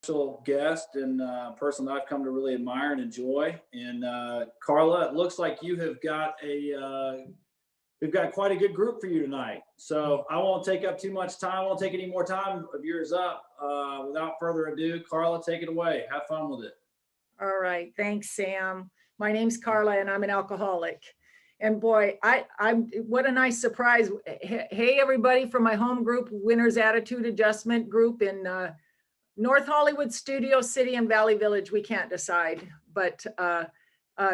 special guest and person that I've come to really admire and enjoy. And Carla, it looks like you have got we've got quite a good group for you tonight. So I won't take up too much time. I won't take any more time of yours up. Without further ado, Carla, take it away. Have fun with it. All right, thanks, Sam. My name's Carla, and I'm an alcoholic. And boy, I'm what a nice surprise. Hey, everybody from my home group, Winners Attitude Adjustment Group in North Hollywood, Studio City, and Valley Village. We can't decide, but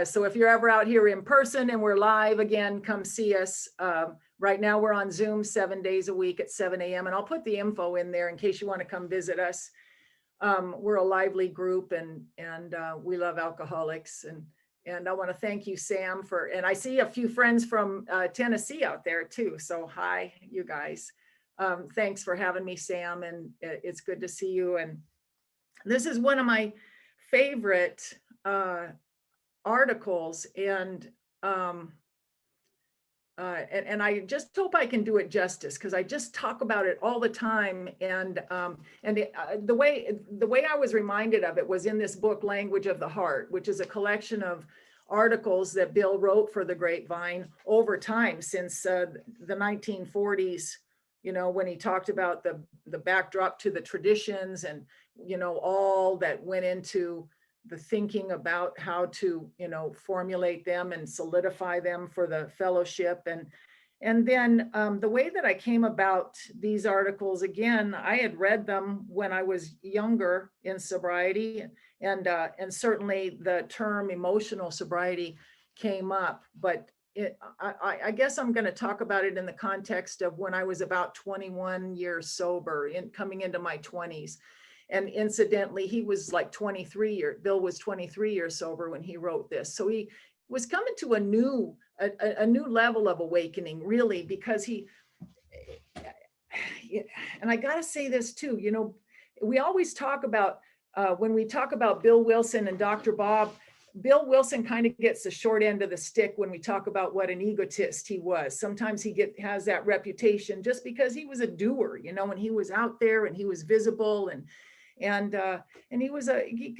so if you're ever out here in person and we're live again, come see us. Right now we're on Zoom 7 days a week at 7 a.m. and I'll put the info in there in case you want to come visit us. We're a lively group and we love alcoholics, and I want to thank you, Sam, and I see a few friends from Tennessee out there too. So hi, you guys. Thanks for having me, Sam, and it's good to see you. And this is one of my favorite articles, and I just hope I can do it justice, because I just talk about it all the time. And the way I was reminded of it was in this book, Language of the Heart, which is a collection of articles that Bill wrote for the Grapevine over time since the 1940s. You know, when he talked about the backdrop to the traditions and, you know, all that went into the thinking about how to, you know, formulate them and solidify them for the fellowship. And then the way that I came about these articles, again, I had read them when I was younger in sobriety, and certainly the term emotional sobriety came up, but I guess I'm going to talk about it in the context of when I was about 21 years sober, coming into my 20s. And incidentally, he was like 23 years, Bill was 23 years sober when he wrote this. So he was coming to a new level of awakening, really, because and I got to say this too, you know, we always talk about, when we talk about Bill Wilson and Dr. Bob, Bill Wilson kind of gets the short end of the stick when we talk about what an egotist he was. Sometimes he has that reputation just because he was a doer, you know, and he was out there and he was visible, and he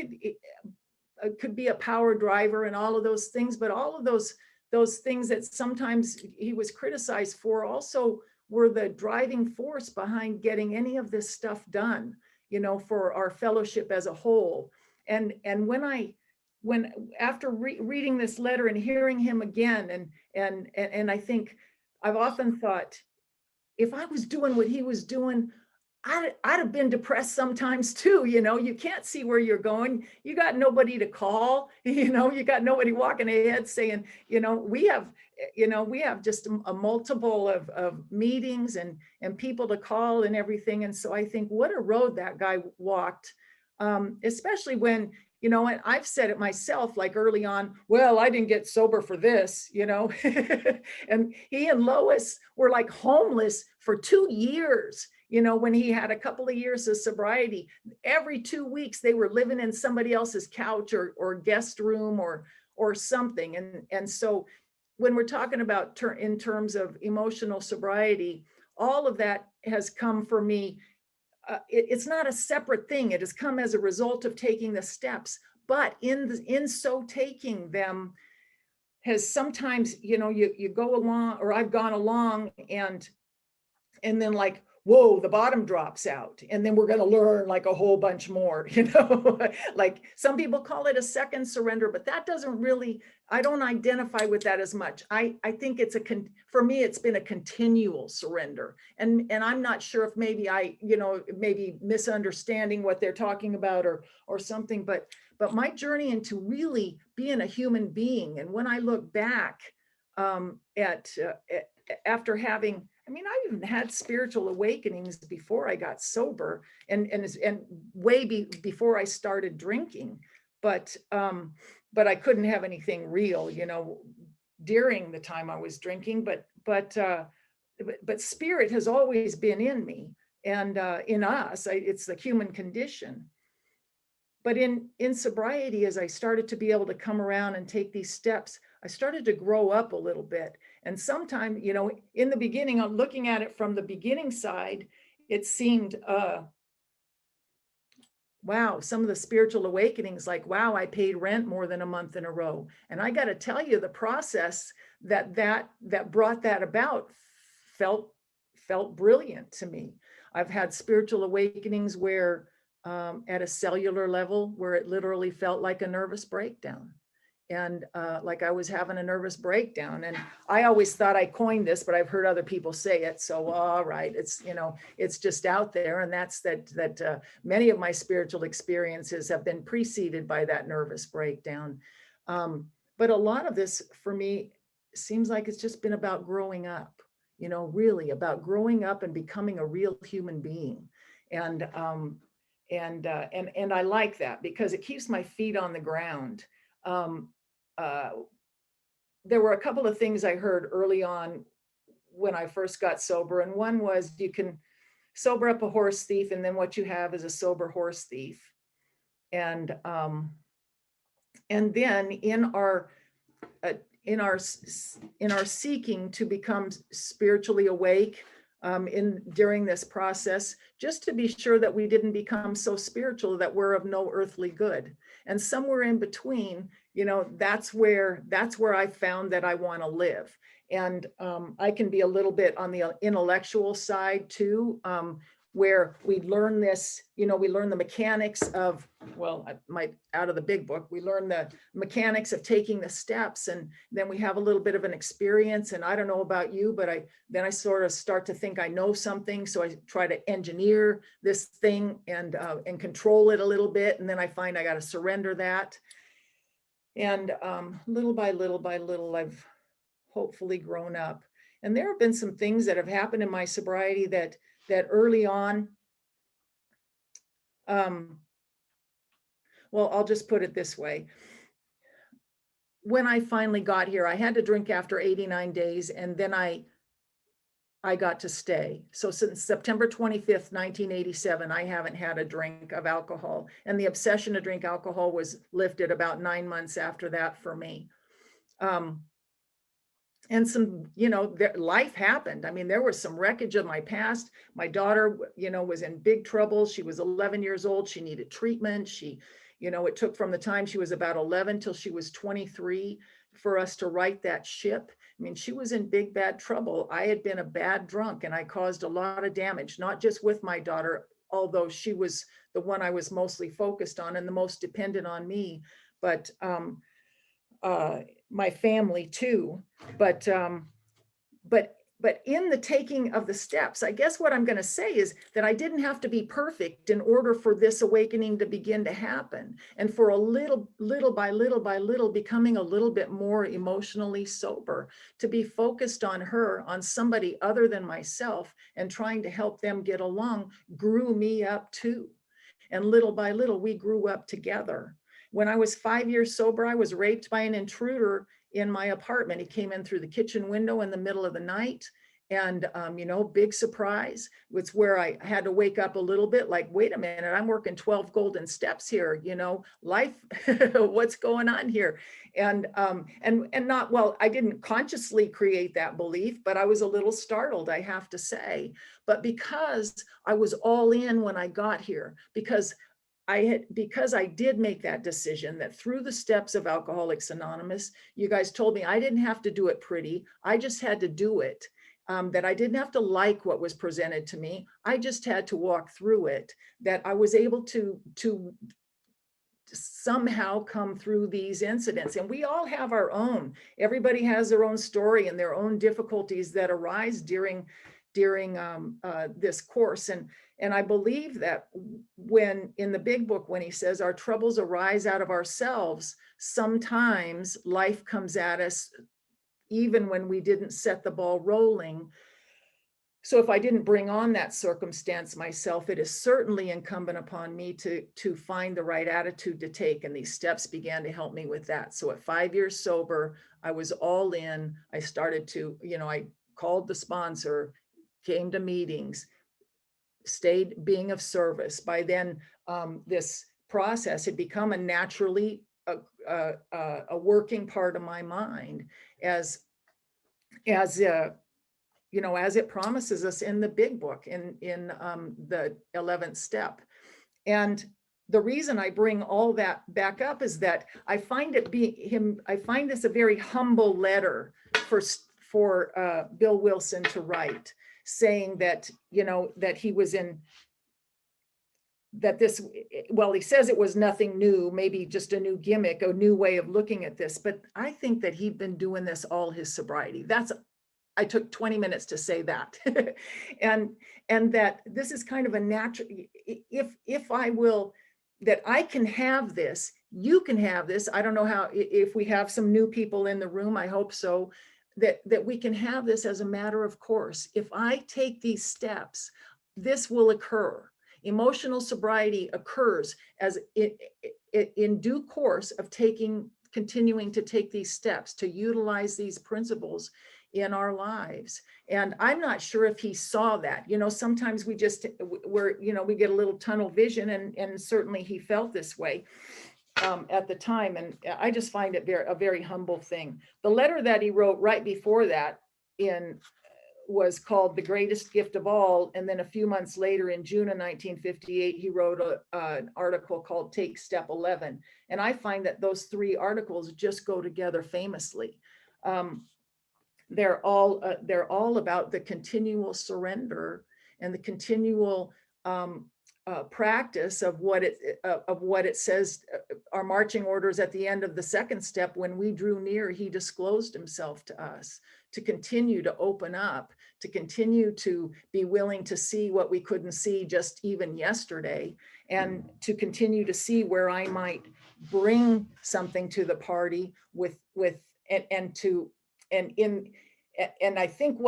could be a power driver and all of those things, but all of those things that sometimes he was criticized for also were the driving force behind getting any of this stuff done, you know, for our fellowship as a whole. And when after reading this letter and hearing him again, and I think I've often thought, if I was doing what he was doing, I'd have been depressed sometimes too. You know, you can't see where you're going. You got nobody to call, you know, you got nobody walking ahead saying, you know, we have just a multiple of meetings and people to call and everything. And so I think what a road that guy walked, especially when, you know, and I've said it myself, like early on, well, I didn't get sober for this, you know, and he and Lois were like homeless for 2 years. You know, when he had a couple of years of sobriety, every 2 weeks they were living in somebody else's couch or guest room or something. And so when we're talking about in terms of emotional sobriety, all of that has come for me. It's not a separate thing. It has come as a result of taking the steps, but in so taking them has sometimes, you know, you go along, or I've gone along, and then like, whoa, the bottom drops out, and then we're going to learn like a whole bunch more, you know. Like some people call it a second surrender, but that doesn't really, I don't identify with that as much. I think for me, it's been a continual surrender, and I'm not sure if maybe maybe misunderstanding what they're talking about or something, but my journey into really being a human being, and when I look back after having, I mean, I even had spiritual awakenings before I got sober, and way before I started drinking, but I couldn't have anything real, you know, during the time I was drinking. But spirit has always been in me, and in us. It's the human condition. But in sobriety, as I started to be able to come around and take these steps, I started to grow up a little bit. And sometimes, you know, in the beginning, I'm looking at it from the beginning side, it seemed wow, some of the spiritual awakenings, like, wow, I paid rent more than a month in a row. And I got to tell you, the process that brought that about felt brilliant to me. I've had spiritual awakenings where at a cellular level, where it literally felt like a nervous breakdown. And like I was having a nervous breakdown. And I always thought I coined this, but I've heard other people say it. So, all right, it's, you know, it's just out there. And that's that many of my spiritual experiences have been preceded by that nervous breakdown. But a lot of this for me seems like it's just been about growing up, you know, really about growing up and becoming a real human being. And and I like that because it keeps my feet on the ground. Um, uh, there were a couple of things I heard early on when I first got sober, and one was you can sober up a horse thief, and then what you have is a sober horse thief. And then uh, in our in our seeking to become spiritually awake in during this process, just to be sure that we didn't become so spiritual that we're of no earthly good. And somewhere in between, you know, that's where I found that I want to live. And I can be a little bit on the intellectual side too, where we learn this, you know, we learn the mechanics of, well, I might out of the big book, we learn the mechanics of taking the steps, and then we have a little bit of an experience. And I don't know about you, but then I sort of start to think I know something. So I try to engineer this thing and control it a little bit. And then I find I got to surrender that. And little by little, I've hopefully grown up. And there have been some things that have happened in my sobriety that early on, well, I'll just put it this way. When I finally got here, I had to drink after 89 days, and then I got to stay. So since September 25th, 1987, I haven't had a drink of alcohol. And the obsession to drink alcohol was lifted about 9 months after that for me. And some, you know, life happened. I mean, there was some wreckage of my past. My daughter, you know, was in big trouble. She was 11 years old. She needed treatment. She, you know, it took from the time she was about 11 till she was 23 for us to right that ship. I mean, she was in big, bad trouble. I had been a bad drunk, and I caused a lot of damage, not just with my daughter, although she was the one I was mostly focused on and the most dependent on me, but my family too. But in the taking of the steps, I guess what I'm going to say is that I didn't have to be perfect in order for this awakening to begin to happen, and for a little by little becoming a little bit more emotionally sober, to be focused on her, on somebody other than myself, and trying to help them get along grew me up too. And little by little, we grew up together. When I was 5 years sober, I was raped by an intruder in my apartment. He came in through the kitchen window in the middle of the night. And, you know, big surprise. It's where I had to wake up a little bit like, wait a minute, I'm working 12 golden steps here, you know, life, what's going on here? And not, well, I didn't consciously create that belief, but I was a little startled, I have to say. But because I was all in when I got here, because I did make that decision that through the steps of Alcoholics Anonymous, you guys told me I didn't have to do it pretty. I just had to do it. That I didn't have to like what was presented to me. I just had to walk through it. That I was able to somehow come through these incidents. And we all have our own. Everybody has their own story and their own difficulties that arise during this course. And I believe that when in the big book, when he says our troubles arise out of ourselves, sometimes life comes at us even when we didn't set the ball rolling. So if I didn't bring on that circumstance myself, it is certainly incumbent upon me to find the right attitude to take. And these steps began to help me with that. So at 5 years sober, I was all in. I started to, you know, I called the sponsor, came to meetings, stayed being of service. By then, this process had become a naturally a working part of my mind, as you know, as it promises us in the big book, in the 11th step. And the reason I bring all that back up is that I find I find this a very humble letter for Bill Wilson to write, saying that, that he was in, that this, well, he says it was nothing new, maybe just a new gimmick, a new way of looking at this, but I think that he'd been doing this all his sobriety. I took 20 minutes to say that. and that this is kind of a natural, if I will, that I can have this, you can have this. I don't know how, if we have some new people in the room, I hope so, that we can have this as a matter of course. If I take these steps, this will occur. Emotional sobriety occurs as in due course of continuing to take these steps, to utilize these principles in our lives. And I'm not sure if he saw that. Sometimes we get a little tunnel vision, and certainly he felt this way at the time. And I just find it a very humble thing. The letter that he wrote right before that was called The Greatest Gift of All. And then a few months later, in June of 1958, he wrote an article called Take Step 11. And I find that those three articles just go together famously. They're all about the continual surrender and the continual practice of what it says, our marching orders at the end of the second step. When we drew near, he disclosed himself to us, to continue to open up, to continue to be willing to see what we couldn't see just even yesterday, and to continue to see where I might bring something to the party and I think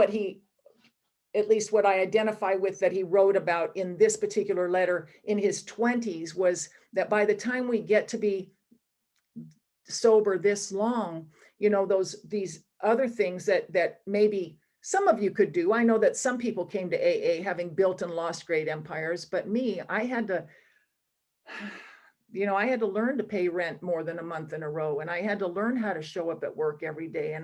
at least what I identify with that he wrote about in this particular letter in his 20s was that by the time we get to be sober this long, these other things that maybe some of you could do. I know that some people came to AA having built and lost great empires, but me, I had to learn to pay rent more than a month in a row, and I had to learn how to show up at work every day.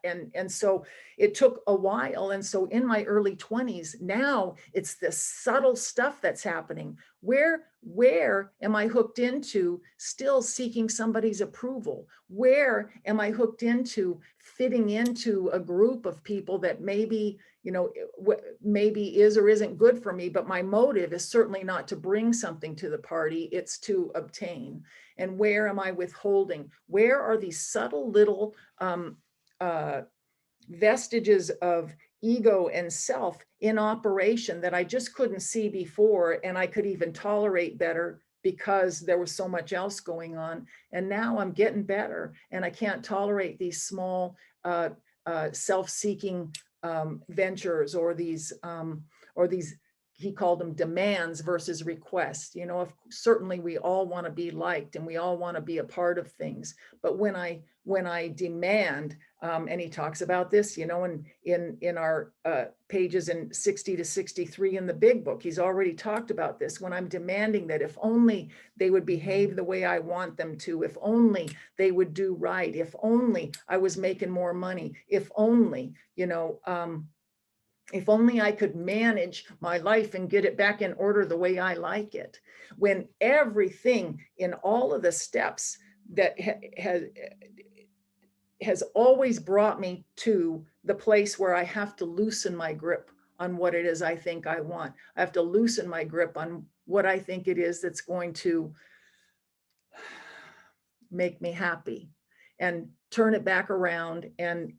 And so it took a while. And so in my early 20s, now it's this subtle stuff that's happening. Where am I hooked into still seeking somebody's approval? Where am I hooked into fitting into a group of people that maybe is or isn't good for me, but my motive is certainly not to bring something to the party, it's to obtain. And where am I withholding? Where are these subtle little vestiges of ego and self in operation that I just couldn't see before, and I could even tolerate better because there was so much else going on? And now I'm getting better, and I can't tolerate these small self-seeking ventures, or these he called them demands versus requests. Certainly we all want to be liked, and we all want to be a part of things. But when I demand, and he talks about this, in our pages in 60 to 63 in the big book, he's already talked about this. When I'm demanding that if only they would behave the way I want them to, if only they would do right, if only I was making more money, if only, if only I could manage my life and get it back in order the way I like it. When everything in all of the steps that has always brought me to the place where I have to loosen my grip on what it is I think I want. I have to loosen my grip on what I think it is that's going to make me happy, and turn it back around and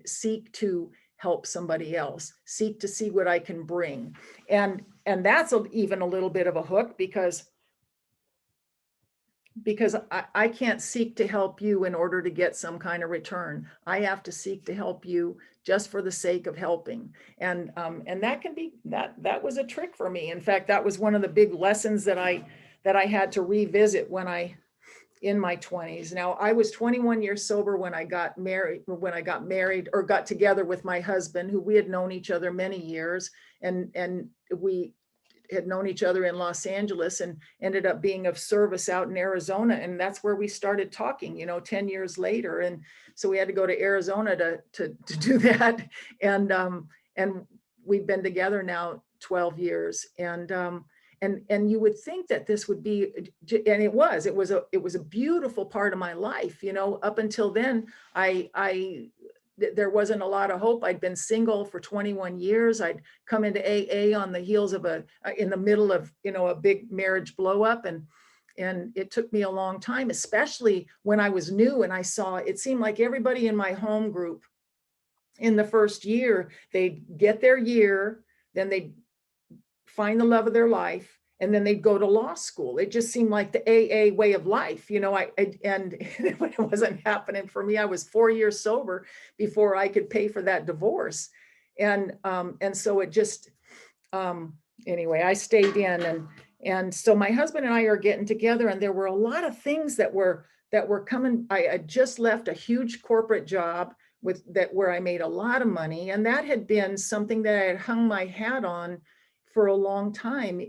seek to help somebody else, seek to see what I can bring. And that's even a little bit of a hook, because I can't seek to help you in order to get some kind of return. I have to seek to help you just for the sake of helping. And that can be, that was a trick for me. In fact, that was one of the big lessons that I had to revisit in my 20s. Now, I was 21 years sober when I got married, or got together with my husband, who we had known each other many years, and we had known each other in Los Angeles, and ended up being of service out in Arizona. And that's where we started talking, 10 years later. And so we had to go to Arizona to do that. And we've been together now 12 years. And And you would think that this would be, and it was a beautiful part of my life, you know. Up until then, there wasn't a lot of hope. I'd been single for 21 years. I'd come into AA on the heels of in the middle of, you know, a big marriage blow up. And it took me a long time, especially when I was new and I saw, it seemed like everybody in my home group in the first year, they'd get their year, then they'd find the love of their life, and then they'd go to law school. It just seemed like the AA way of life, you know. And it wasn't happening for me. I was 4 years sober before I could pay for that divorce. And so it just, anyway, I stayed in, and so my husband and I are getting together, and there were a lot of things that were coming. I had just left a huge corporate job where I made a lot of money, and that had been something that I had hung my hat on for a long time.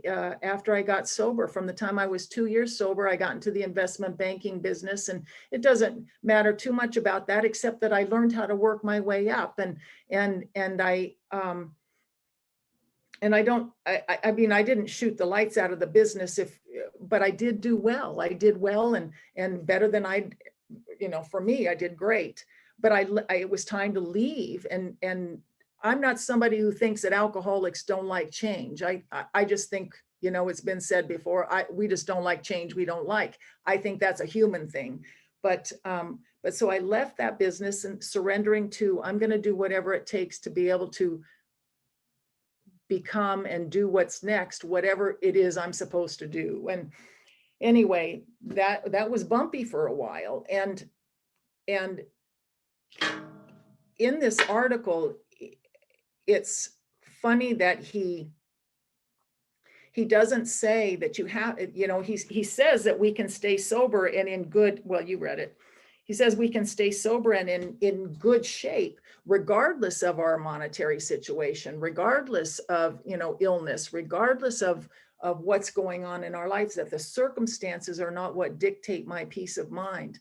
After I got sober, from the time I was 2 years sober, I got into the investment banking business, and it doesn't matter too much about that, except that I learned how to work my way up. I mean, I didn't shoot the lights out of the business, but I did do well. I did well, and better than you know, for me, I did great. But it was time to leave, and I'm not somebody who thinks that alcoholics don't like change. I just think, you know, it's been said before, we just don't like change we don't like. I think that's a human thing. But so I left that business and surrendering to, I'm going to do whatever it takes to be able to become and do what's next, whatever it is I'm supposed to do. And anyway, that was bumpy for a while. And in this article, it's funny that he doesn't say that you have, you know, he says that we can stay sober and in good, well, you read it. He says we can stay sober and in good shape, regardless of our monetary situation, regardless of, you know, illness, regardless of what's going on in our lives, that the circumstances are not what dictate my peace of mind.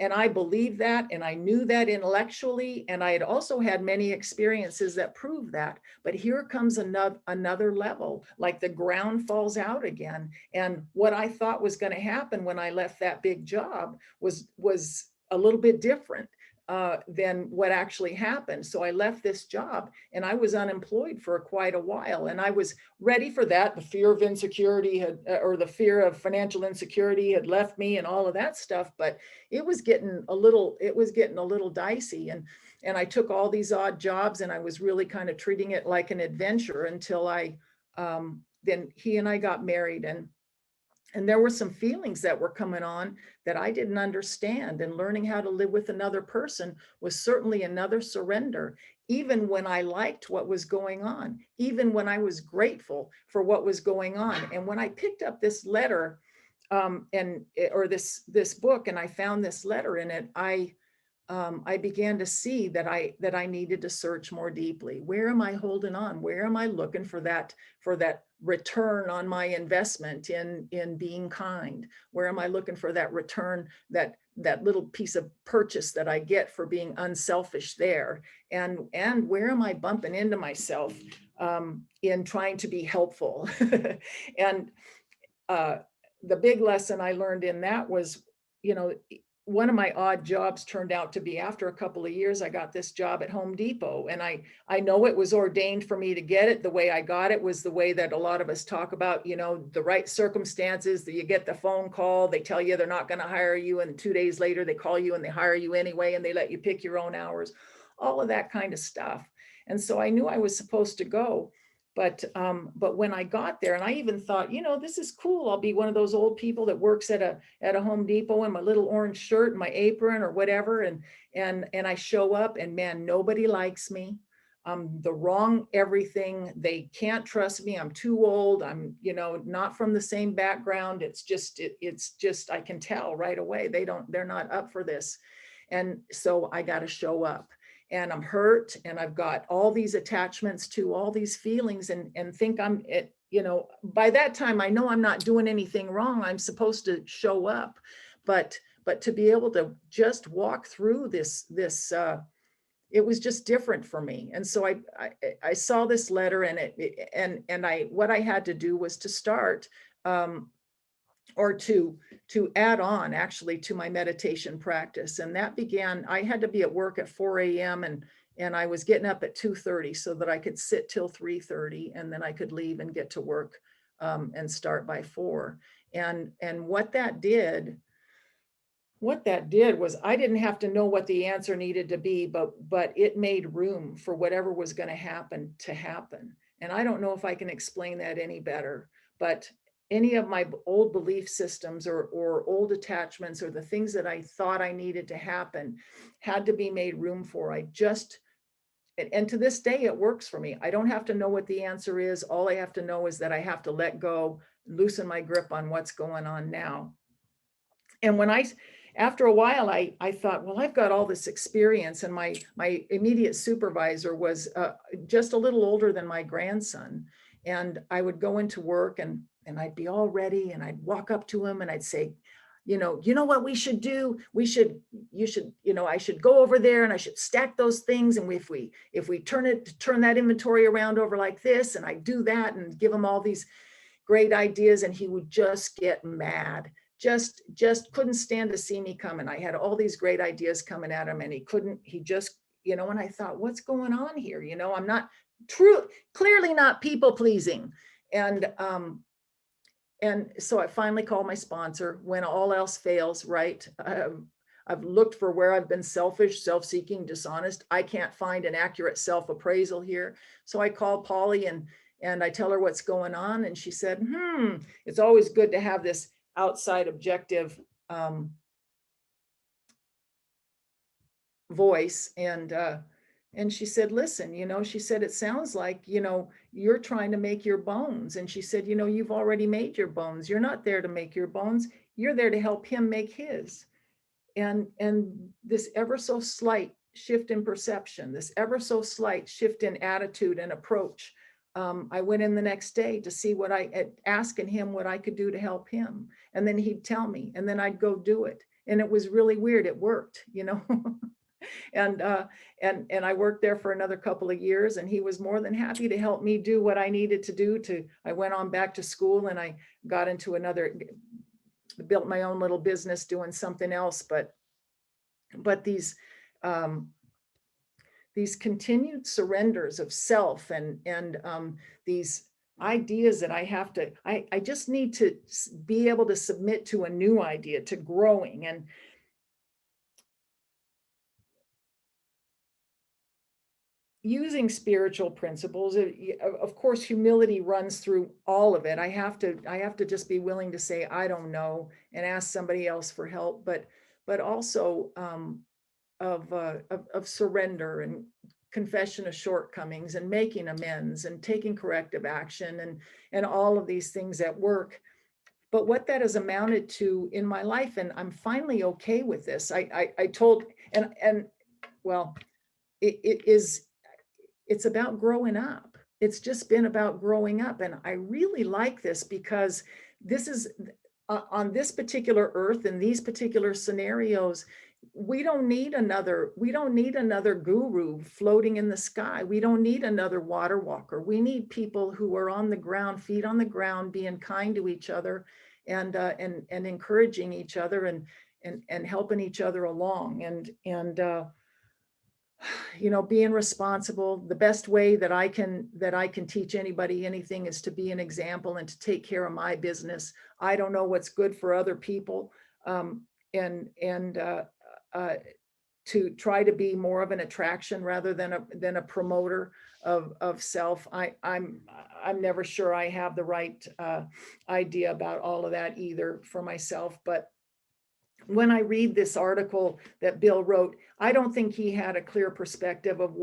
And I believe that, and I knew that intellectually, and I had also had many experiences that prove that. But here comes another level, like the ground falls out again. And what I thought was going to happen when I left that big job was a little bit different than what actually happened. So I left this job, and I was unemployed for quite a while, and I was ready for that. The fear of insecurity or the fear of financial insecurity had left me, and all of that stuff. But it was getting a little dicey, and I took all these odd jobs, and I was really kind of treating it like an adventure until then he and I got married, and there were some feelings that were coming on that I didn't understand. And learning how to live with another person was certainly another surrender, even when I liked what was going on, even when I was grateful for what was going on. And when I picked up this letter or this book, and I found this letter in it, I began to see that I needed to search more deeply. Where am I holding on? Where am I looking for that return on my investment in being kind? Where am I looking for that return, that little piece of purchase that I get for being unselfish there? And where am I bumping into myself in trying to be helpful? And the big lesson I learned in that was, you know, one of my odd jobs turned out to be, after a couple of years, I got this job at Home Depot. And I know it was ordained for me to get it. The way I got it was the way that a lot of us talk about, you know, the right circumstances, that you get the phone call, they tell you they're not going to hire you, and 2 days later they call you and they hire you anyway, and they let you pick your own hours, all of that kind of stuff. And so I knew I was supposed to go. But when I got there, and I even thought, you know, this is cool. I'll be one of those old people that works at a Home Depot in my little orange shirt and my apron or whatever. And I show up, and man, nobody likes me. I'm the wrong everything. They can't trust me. I'm too old. I'm, you know, not from the same background. It's just, I can tell right away. They're not up for this. And so I got to show up. And I'm hurt, and I've got all these attachments to all these feelings, and think I'm it, you know, by that time, I know I'm not doing anything wrong. I'm supposed to show up, but to be able to just walk through this it was just different for me. And so I saw this letter, and what I had to do was to start, or to add on actually to my meditation practice. And that began, I had to be at work at 4 a.m. and I was getting up at 2:30 so that I could sit till 3:30, and then I could leave and get to work, and start by 4. And what that did was, I didn't have to know what the answer needed to be, but it made room for whatever was going to happen to happen. And I don't know if I can explain that any better, but any of my old belief systems or old attachments, or the things that I thought I needed to happen, had to be made room for. And to this day, it works for me. I don't have to know what the answer is. All I have to know is that I have to let go, loosen my grip on what's going on now. And after a while, I thought, well, I've got all this experience, and my immediate supervisor was just a little older than my grandson. And I would go into work, and I'd be all ready, and I'd walk up to him and I'd say, you know what we should do? I should go over there and I should stack those things. And if we turn that inventory around over like this, and I do that and give him all these great ideas, and he would just get mad. Just couldn't stand to see me coming. I had all these great ideas coming at him, and he just, and I thought, what's going on here? I'm not clearly not people pleasing. And so I finally called my sponsor when all else fails, right? I've looked for where I've been selfish, self-seeking, dishonest. I can't find an accurate self-appraisal here. So I called Polly and I tell her what's going on. And she said, it's always good to have this outside objective voice. And she said, listen, she said, it sounds like, you're trying to make your bones. And she said, you've already made your bones. You're not there to make your bones. You're there to help him make his. And this ever so slight shift in perception, this ever so slight shift in attitude and approach. I went in the next day to see asking him what I could do to help him. And then he'd tell me, and then I'd go do it. And it was really weird. It worked, And I worked there for another couple of years, and he was more than happy to help me do what I needed to do. I went on back to school, and I got into built my own little business doing something else. But these continued surrenders of self and these ideas that I just need to be able to submit to a new idea, to growing. And using spiritual principles, of course, humility runs through all of it. I have to just be willing to say, I don't know, and ask somebody else for help, but also of surrender and confession of shortcomings and making amends and taking corrective action and all of these things at work. But what that has amounted to in my life, and I'm finally okay with this. I told, and well, it's about growing up. It's just been about growing up. And I really like this, because this is on this particular earth, in these particular scenarios, we don't need another guru floating in the sky. We don't need another water walker. We need people who are on the ground, feet on the ground, being kind to each other and encouraging each other and helping each other along. And being responsible. The best way that I can teach anybody anything is to be an example and to take care of my business. I don't know what's good for other people, and to try to be more of an attraction rather than a promoter of self. I'm never sure I have the right idea about all of that either for myself, but when I read this article that Bill wrote, I don't think he had a clear perspective of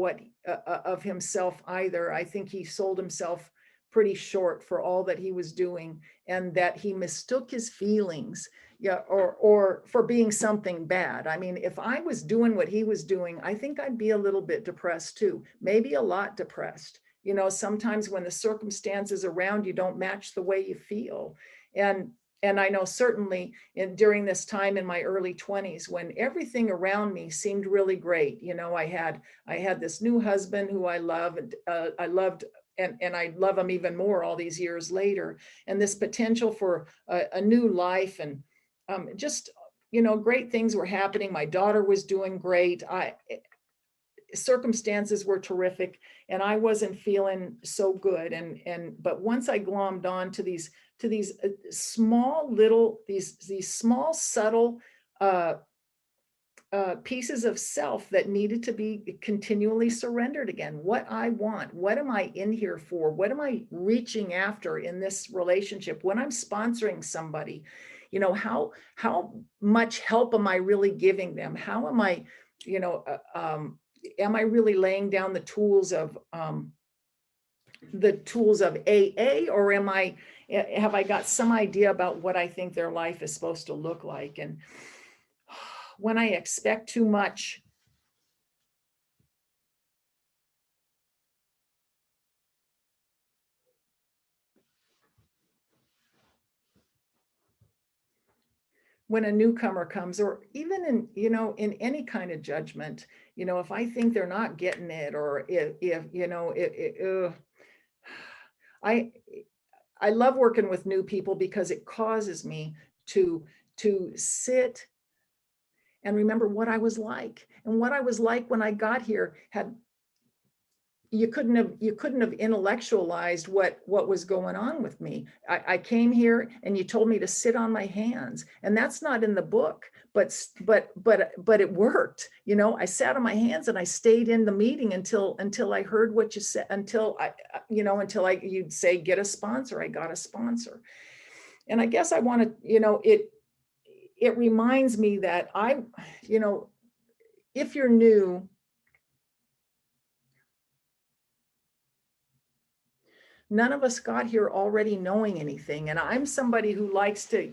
of himself either. I think he sold himself pretty short for all that he was doing, and that he mistook his feelings, or for being something bad. I mean, if I was doing what he was doing, I think I'd be a little bit depressed too, maybe a lot depressed. Sometimes when the circumstances around you don't match the way you feel. And and I know certainly during this time in my early 20s, when everything around me seemed really great. I had this new husband who I loved, and I love him even more all these years later, and this potential for a new life, and just, great things were happening. My daughter was doing great. Circumstances were terrific, and I wasn't feeling so good. But once I glommed on to these small little, these small subtle pieces of self that needed to be continually surrendered again. What I want, what am I in here for? What am I reaching after in this relationship? When I'm sponsoring somebody, how much help am I really giving them? How am I, am I really laying down the tools of AA, or have I got some idea about what I think their life is supposed to look like? And when I expect too much, when a newcomer comes, or even in any kind of judgment, if I think they're not getting it, or I love working with new people, because it causes me to sit and remember what I was like. And what I was like when I got here you couldn't have intellectualized what was going on with me. I came here and you told me to sit on my hands, and that's not in the book, but it worked. I sat on my hands and I stayed in the meeting until I heard what you said, until you'd say, get a sponsor. I got a sponsor. And I guess I want to, it reminds me that if you're new, none of us got here already knowing anything. And I'm somebody who likes to,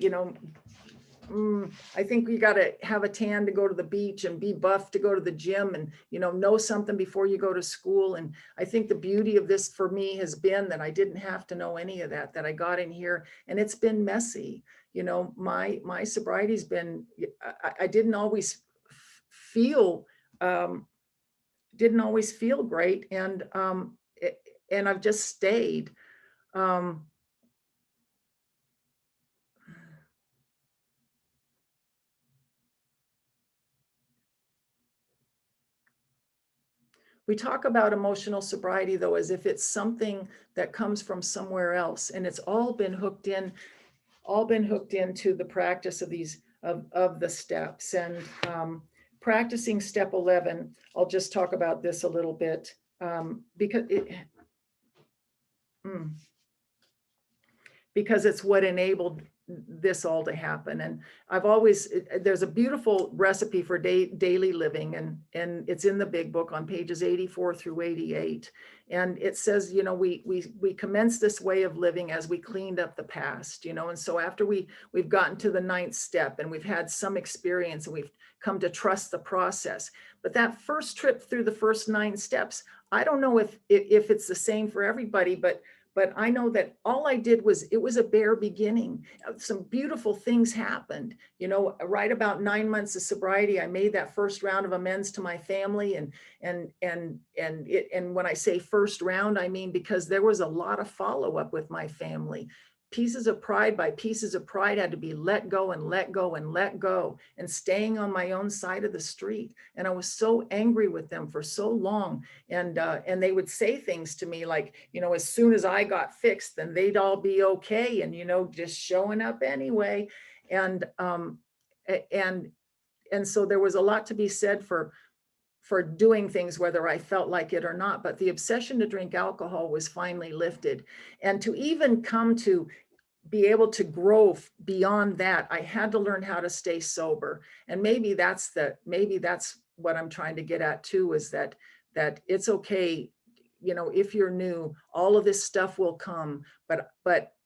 I think you got to have a tan to go to the beach, and be buff to go to the gym, and, know something before you go to school. And I think the beauty of this for me has been that I didn't have to know any of that I got in here, and it's been messy. My sobriety's been, I didn't always feel, great. And I've just stayed. We talk about emotional sobriety, though, as if it's something that comes from somewhere else, and it's all been hooked into the practice of the steps. And practicing step 11, I'll just talk about this a little bit, because it's what enabled this all to happen. And there's a beautiful recipe for daily living, and it's in the big book on pages 84 through 88. And it says, we commenced this way of living as we cleaned up the past, and so after we've gotten to the 9th step, and we've had some experience, and we've come to trust the process. But that first trip through the first 9 steps, I don't know if it's the same for everybody, but I know that all I did it was a bare beginning. Some beautiful things happened. Right about 9 months of sobriety, I made that first round of amends to my family. And when I say first round, I mean, because there was a lot of follow-up with my family. Pieces of pride had to be let go and let go and let go, and staying on my own side of the street. And I was so angry with them for so long. And they would say things to me like, as soon as I got fixed, then they'd all be okay. And, just showing up anyway. And so there was a lot to be said for doing things whether I felt like it or not. But the obsession to drink alcohol was finally lifted. And to even come to be able to grow beyond that, I had to learn how to stay sober. And maybe that's what I'm trying to get at too, is that it's okay. If you're new, all of this stuff will come. But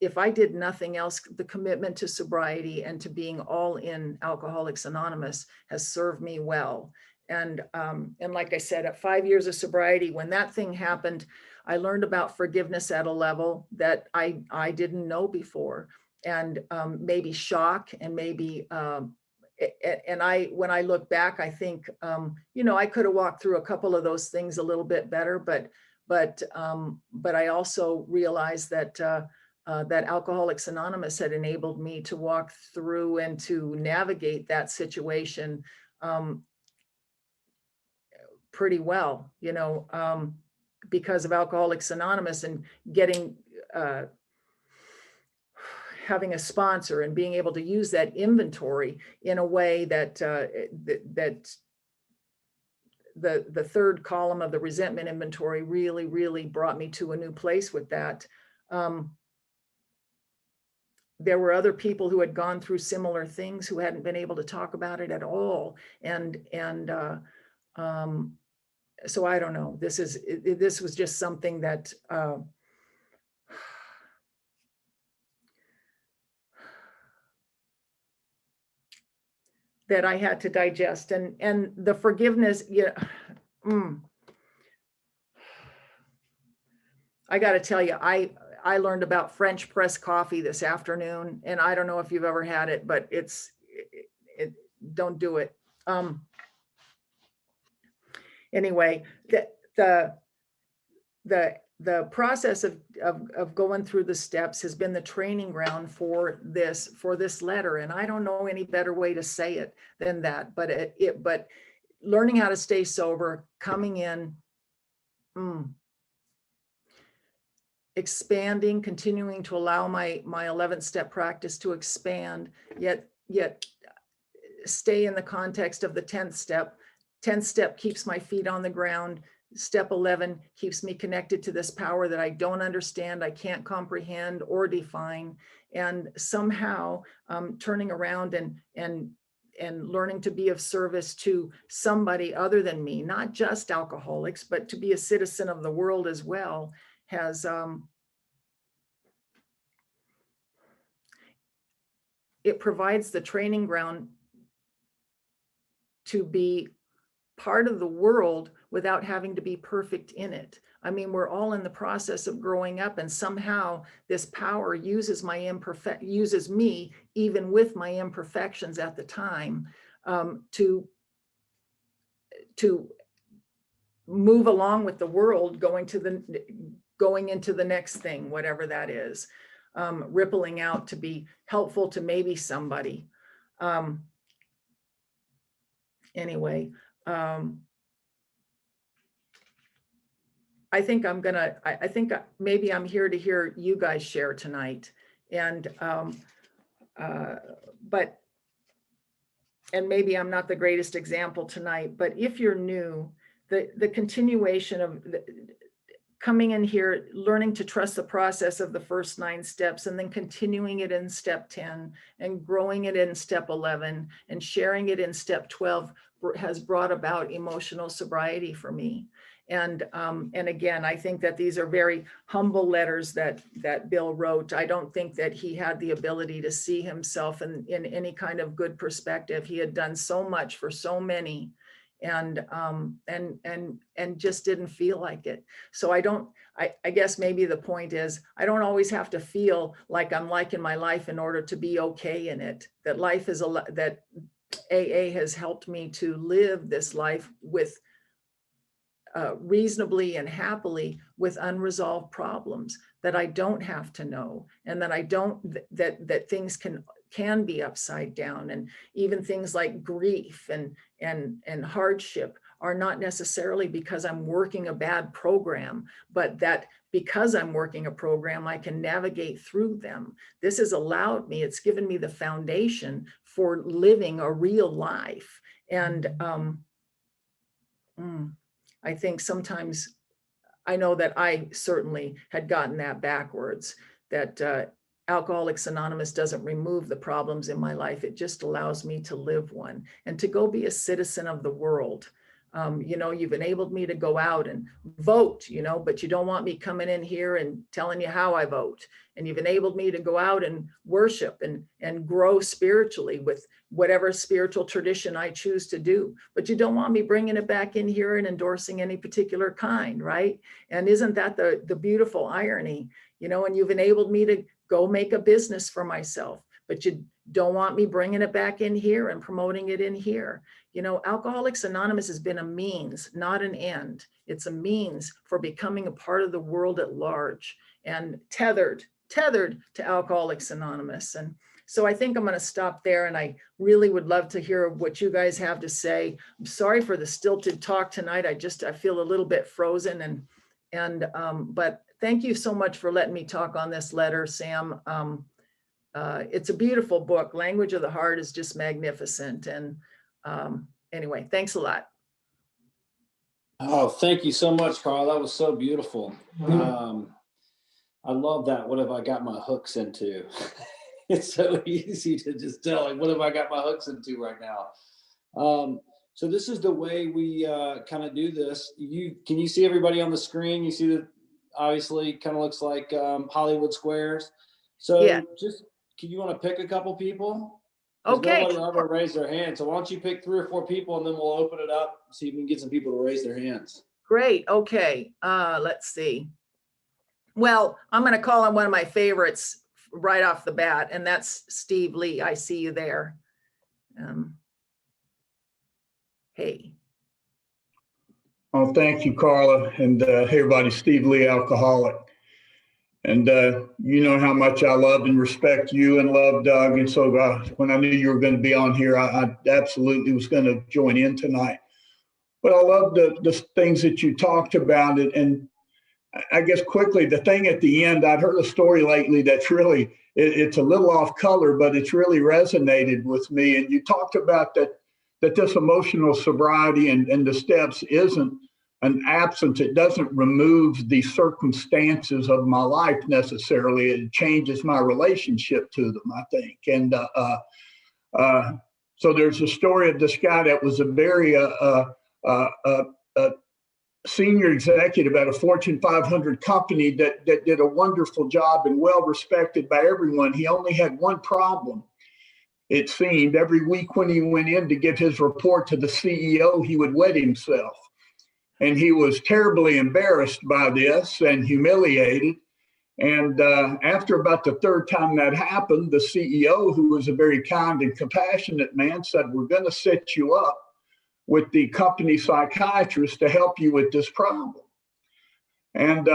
if I did nothing else, the commitment to sobriety and to being all in Alcoholics Anonymous has served me well. And like I said, at 5 years of sobriety, when that thing happened, I learned about forgiveness at a level that I didn't know before. maybe shock and maybe, and when I look back, I think, I could have walked through a couple of those things a little bit better, but I also realized that that Alcoholics Anonymous had enabled me to walk through and to navigate that situation pretty well, because of Alcoholics Anonymous and getting, having a sponsor and being able to use that inventory in a way that that the third column of the resentment inventory really brought me to a new place with that. There were other people who had gone through similar things who hadn't been able to talk about it at all. And so I don't know, this was just something that, that I had to digest, and the forgiveness, I got to tell you, I learned about French press coffee this afternoon, and I don't know if you've ever had it, but don't do it. Anyway, the process of going through the steps has been the training ground for this letter, and I don't know any better way to say it than that. But but learning how to stay sober, coming in, expanding, continuing to allow my 11th step practice to expand, yet stay in the context of the 10th step. 10th step keeps my feet on the ground. Step 11 keeps me connected to this power that I don't understand, I can't comprehend or define, and somehow turning around and learning to be of service to somebody other than me, not just alcoholics, but to be a citizen of the world as well, has it provides the training ground to be part of the world without having to be perfect in it. I mean, we're all in the process of growing up, and somehow this power uses me, even with my imperfections at the time, to move along with the world, going into the next thing, whatever that is, rippling out to be helpful to maybe somebody. Anyway, I think I think maybe I'm here to hear you guys share tonight, and maybe I'm not the greatest example tonight, but if you're new, the continuation of coming in here, learning to trust the process of the first 9 steps, and then continuing it in step 10 and growing it in step 11 and sharing it in step 12 has brought about emotional sobriety for me. And again, I think that these are very humble letters that Bill wrote. I don't think that he had the ability to see himself in any kind of good perspective. He had done so much for so many, and just didn't feel like it. So I guess maybe the point is, I don't always have to feel like I'm liking my life in order to be okay in it. That life is that AA has helped me to live this life with reasonably and happily with unresolved problems that I don't have to know, and that I don't, that things can be upside down, and even things like grief and hardship are not necessarily because I'm working a bad program, but that because I'm working a program, I can navigate through them. This has allowed me, it's given me the foundation for living a real life. And I think sometimes, I know that I certainly had gotten that backwards, that Alcoholics Anonymous doesn't remove the problems in my life. It just allows me to live one and to go be a citizen of the world. You've enabled me to go out and vote, but you don't want me coming in here and telling you how I vote. And you've enabled me to go out and worship and grow spiritually with whatever spiritual tradition I choose to do. But you don't want me bringing it back in here and endorsing any particular kind, right? And isn't that the beautiful irony? And you've enabled me go make a business for myself, but you don't want me bringing it back in here and promoting it in here. You know, Alcoholics Anonymous has been a means, not an end. It's a means for becoming a part of the world at large and tethered to Alcoholics Anonymous. And so I think I'm going to stop there, and I really would love to hear what you guys have to say. I'm sorry for the stilted talk tonight. I feel a little bit frozen, but thank you so much for letting me talk on this letter, Sam. It's a beautiful book. Language of the Heart is just magnificent. And anyway, thanks a lot. Oh, thank you so much, Carl. That was so beautiful. I love that. What have I got my hooks into? It's so easy to just tell, like, what have I got my hooks into right now? So this is the way we kind of do this. Can you see everybody on the screen? You see that obviously kind of looks like Hollywood squares. So Yeah. Can you want to pick a couple people? Okay. Nobody ever raised their hand. So why don't you pick 3 or 4 people, and then we'll open it up, see if we can get some people to raise their hands. Great. Okay. Let's see. Well, I'm going to call on one of my favorites right off the bat, and that's Steve Lee. I see you there. Hey. Oh, thank you, Carla. And hey, everybody, Steve Lee, alcoholic. And you know how much I love and respect you and love Doug. And so when I knew you were going to be on here, I absolutely was going to join in tonight. But I love the things that you talked about. And I guess quickly, the thing at the end, I'd heard a story lately that's really, it's a little off color, but it's really resonated with me. And you talked about that this emotional sobriety and the steps isn't an absence. It doesn't remove the circumstances of my life necessarily. It changes my relationship to them, I think. And so there's a story of this guy that was a very senior executive at a Fortune 500 company that did a wonderful job and well respected by everyone. He only had one problem. It seemed every week when he went in to give his report to the CEO, he would wet himself. And he was terribly embarrassed by this and humiliated. And after about the 3rd time that happened, the CEO, who was a very kind and compassionate man, said, "We're going to set you up with the company psychiatrist to help you with this problem." And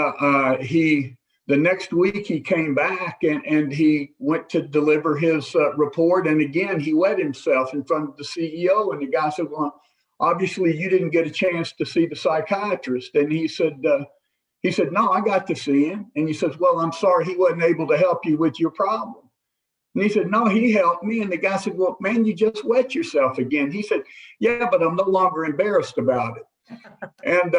the next week he came back and he went to deliver his report. And again, he wet himself in front of the CEO. And the guy said, "Well, obviously you didn't get a chance to see the psychiatrist." And he said, "No, I got to see him." And he says, "Well, I'm sorry, he wasn't able to help you with your problem." And he said, "No, he helped me." And the guy said, "Well, man, you just wet yourself again." He said, "Yeah, but I'm no longer embarrassed about it." And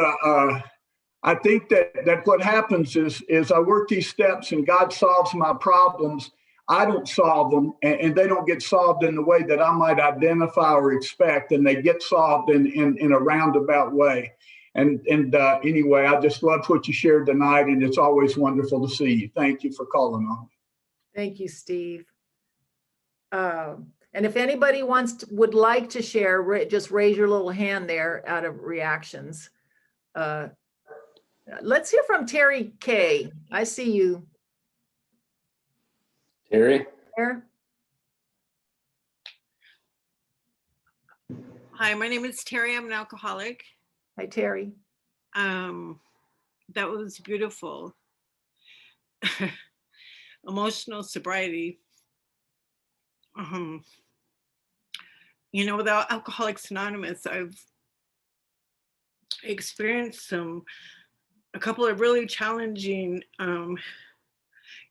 I think that what happens is I work these steps and God solves my problems. I don't solve them, and they don't get solved in the way that I might identify or expect, and they get solved in a roundabout way. And anyway, I just loved what you shared tonight, and it's always wonderful to see you. Thank you for calling on me. Thank you, Steve. And if anybody would like to share, just raise your little hand there out of reactions. Let's hear from Terry K. I see you. Terry? There. Hi, my name is Terry. I'm an alcoholic. Hi, Terry. That was beautiful. Emotional sobriety. You know, without Alcoholics Anonymous, I've experienced a couple of really challenging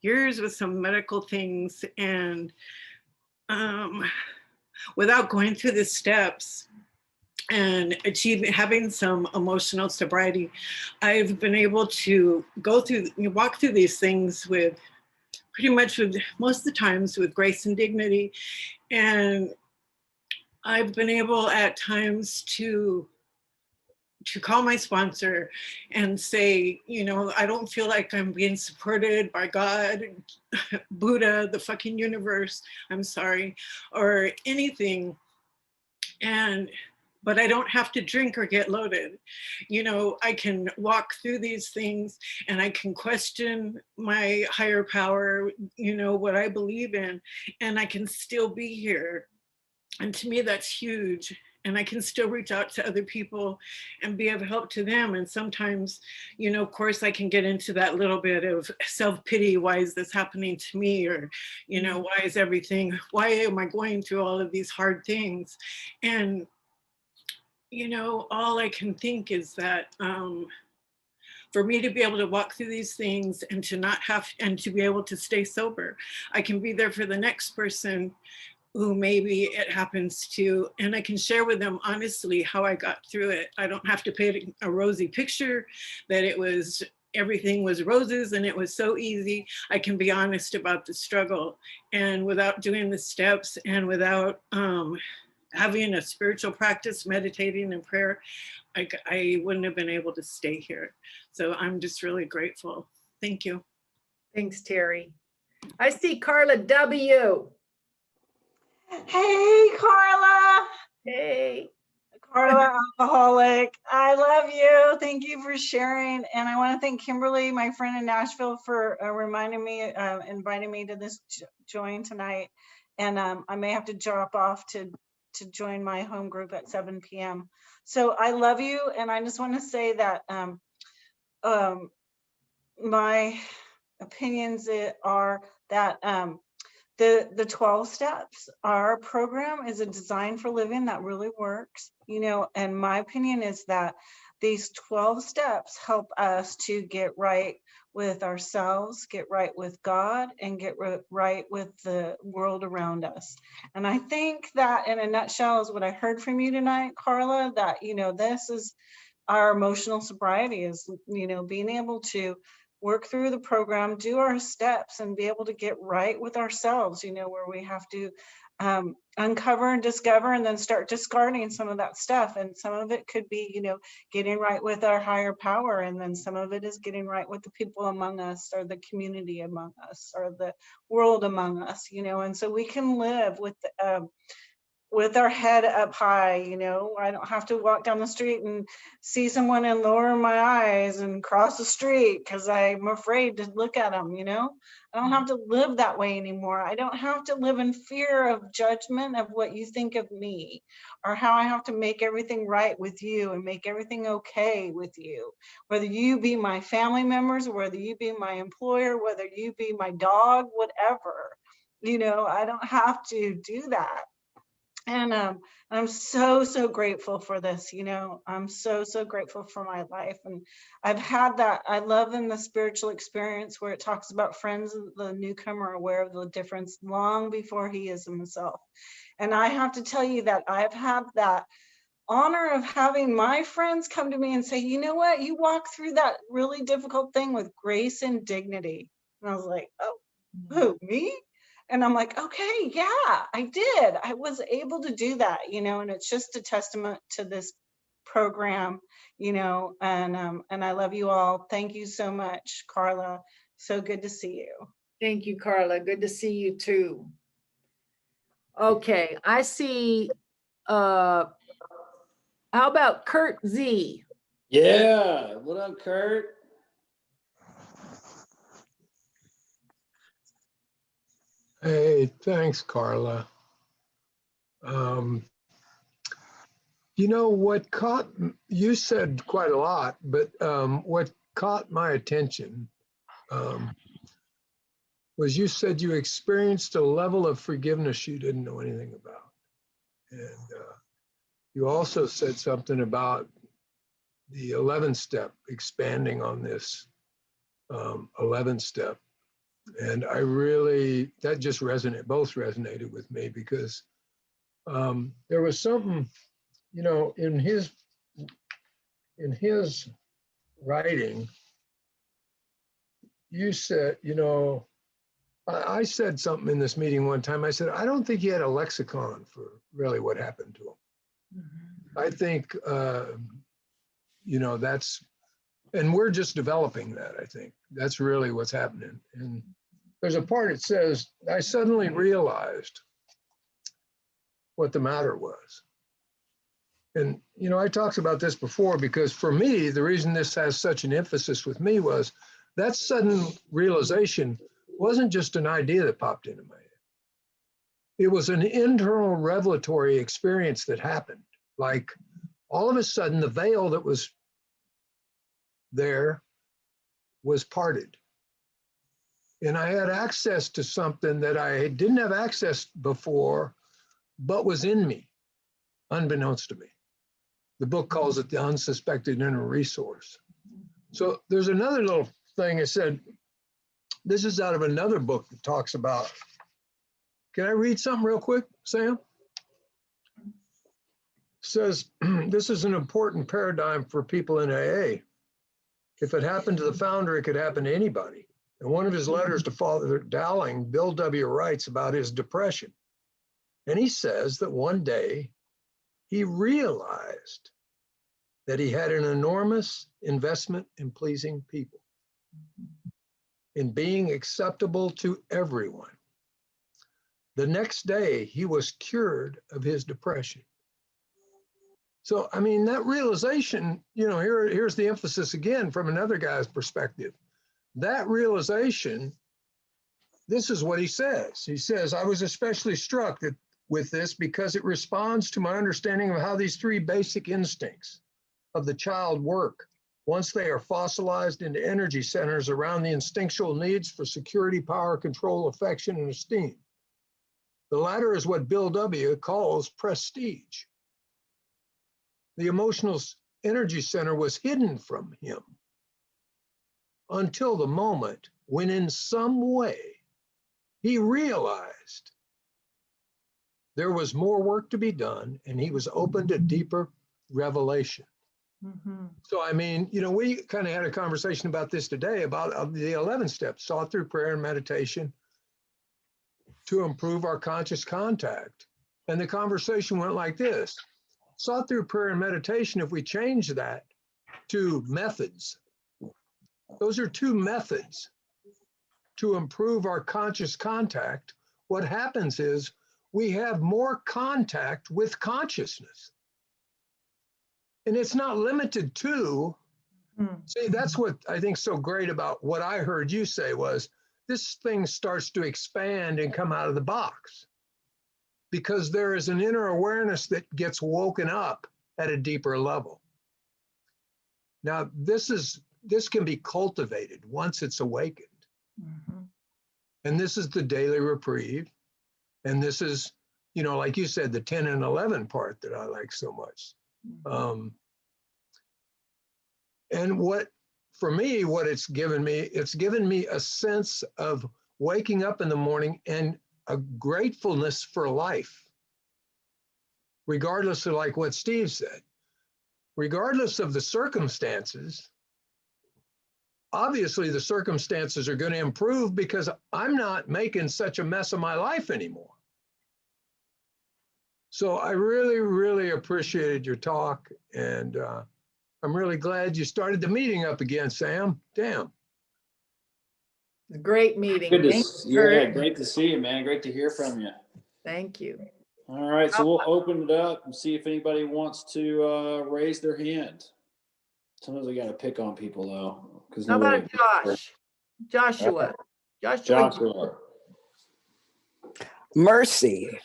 years with some medical things, and without going through the steps and having some emotional sobriety, I've been able to walk through these things with most of the times with grace and dignity. And I've been able at times to call my sponsor and say, you know, I don't feel like I'm being supported by God, Buddha, the fucking universe, I'm sorry, or anything. And but I don't have to drink or get loaded. You know, I can walk through these things and I can question my higher power, you know, what I believe in, and I can still be here. And to me, that's huge. And I can still reach out to other people and be of help to them. And sometimes, you know, of course, I can get into that little bit of self-pity. Why is this happening to me? Or, you know, why am I going through all of these hard things? And, you know, all I can think is that for me to be able to walk through these things and to not have, and to be able to stay sober, I can be there for the next person who maybe it happens to, and I can share with them honestly how I got through it. I don't have to paint a rosy picture that everything was roses and it was so easy. I can be honest about the struggle, and without doing the steps and without having a spiritual practice, meditating and prayer, I wouldn't have been able to stay here. So I'm just really grateful. Thank you. Thanks, Terry. I see Carla W. Hey, Carla. Hey. Carla, alcoholic. I love you. Thank you for sharing. And I want to thank Kimberly, my friend in Nashville, for reminding me, inviting me to this join tonight. And I may have to drop off to join my home group at 7 p.m. So I love you. And I just want to say that my opinions are that the 12 steps, our program is a design for living that really works, you know, and my opinion is that these 12 steps help us to get right with ourselves, get right with God, and get right with the world around us. And I think that in a nutshell is what I heard from you tonight, Carla, that, you know, this is our emotional sobriety, is, you know, being able to work through the program, do our steps, and be able to get right with ourselves, you know, where we have to uncover and discover and then start discarding some of that stuff. And some of it could be, you know, getting right with our higher power. And then some of it is getting right with the people among us, or the community among us, or the world among us, you know. And so we can live with our head up high, you know. I don't have to walk down the street and see someone and lower my eyes and cross the street because I'm afraid to look at them, you know. I don't have to live that way anymore. I don't have to live in fear of judgment of what you think of me, or how I have to make everything right with you and make everything okay with you, whether you be my family members, or whether you be my employer, whether you be my dog, whatever, you know. I don't have to do that. And I'm so grateful for this, you know. I'm so grateful for my life. And I've had that. I love in the spiritual experience where it talks about friends of the newcomer are aware of the difference long before he is himself. And I have to tell you that I've had that honor of having my friends come to me and say, you know what, you walk through that really difficult thing with grace and dignity. And I was like, oh, who, me? And I'm like, okay, yeah, I did. I was able to do that, you know, and it's just a testament to this program, you know, and I love you all. Thank you so much, Carla. So good to see you. Thank you, Carla. Good to see you too. Okay, I see, how about Kurt Z? Yeah. What up, Kurt? Hey, thanks, Carla. You know, you said quite a lot, but what caught my attention was you said you experienced a level of forgiveness you didn't know anything about. And you also said something about the 11th step, expanding on this 11th step. And that just both resonated with me, because there was something, you know, in his writing, you said, you know, I said something in this meeting one time. I said, I don't think he had a lexicon for really what happened to him. Mm-hmm. I think, you know, and we're just developing that. I think that's really what's happening. And there's a part that says, I suddenly realized what the matter was. And, you know, I talked about this before because for me, the reason this has such an emphasis with me was that sudden realization wasn't just an idea that popped into my head. It was an internal revelatory experience that happened. Like all of a sudden, the veil that was there was parted. And I had access to something that I didn't have access before, but was in me, unbeknownst to me. The book calls it the unsuspected inner resource. So there's another little thing I said, this is out of another book that talks about, can I read something real quick, Sam? Says, this is an important paradigm for people in AA. If it happened to the founder, it could happen to anybody. In one of his letters to Father Dowling, Bill W. writes about his depression. And he says that one day he realized that he had an enormous investment in pleasing people, in being acceptable to everyone. The next day, he was cured of his depression. So, I mean, that realization, you know, here's the emphasis again from another guy's perspective. That realization, this is what he says. He says, I was especially struck with this because it responds to my understanding of how these three basic instincts of the child work once they are fossilized into energy centers around the instinctual needs for security, power, control, affection, and esteem. The latter is what Bill W. calls prestige. The emotional energy center was hidden from him until the moment when in some way he realized there was more work to be done and he was open to deeper revelation. Mhm. So, I mean, you know, we kind of had a conversation about this today about the 11 steps, sought through prayer and meditation to improve our conscious contact. And the conversation went like this: sought through prayer and meditation, if we change that to methods, those are two methods to improve our conscious contact. What happens is we have more contact with consciousness. And it's not limited to, see, that's what I think so great about what I heard you say was this thing starts to expand and come out of the box because there is an inner awareness that gets woken up at a deeper level. Now, this can be cultivated once it's awakened. Mhm. And this is the daily reprieve. And this is, you know, like you said, the 10 and 11 part that I like so much. And what, for me, what it's given me a sense of waking up in the morning and a gratefulness for life, regardless of like what Steve said, regardless of the circumstances. Obviously, the circumstances are going to improve because I'm not making such a mess of my life anymore. So I really, really appreciated your talk. And I'm really glad you started the meeting up again, Sam. Damn. Great meeting. Good to, Thank you, yeah, Kurt. great to see you, man. Great to hear from you. Thank you. All right, so we'll open it up and see if anybody wants to raise their hand. Sometimes we got to pick on people though, because How about Josh? Joshua. Joshua. Mercy,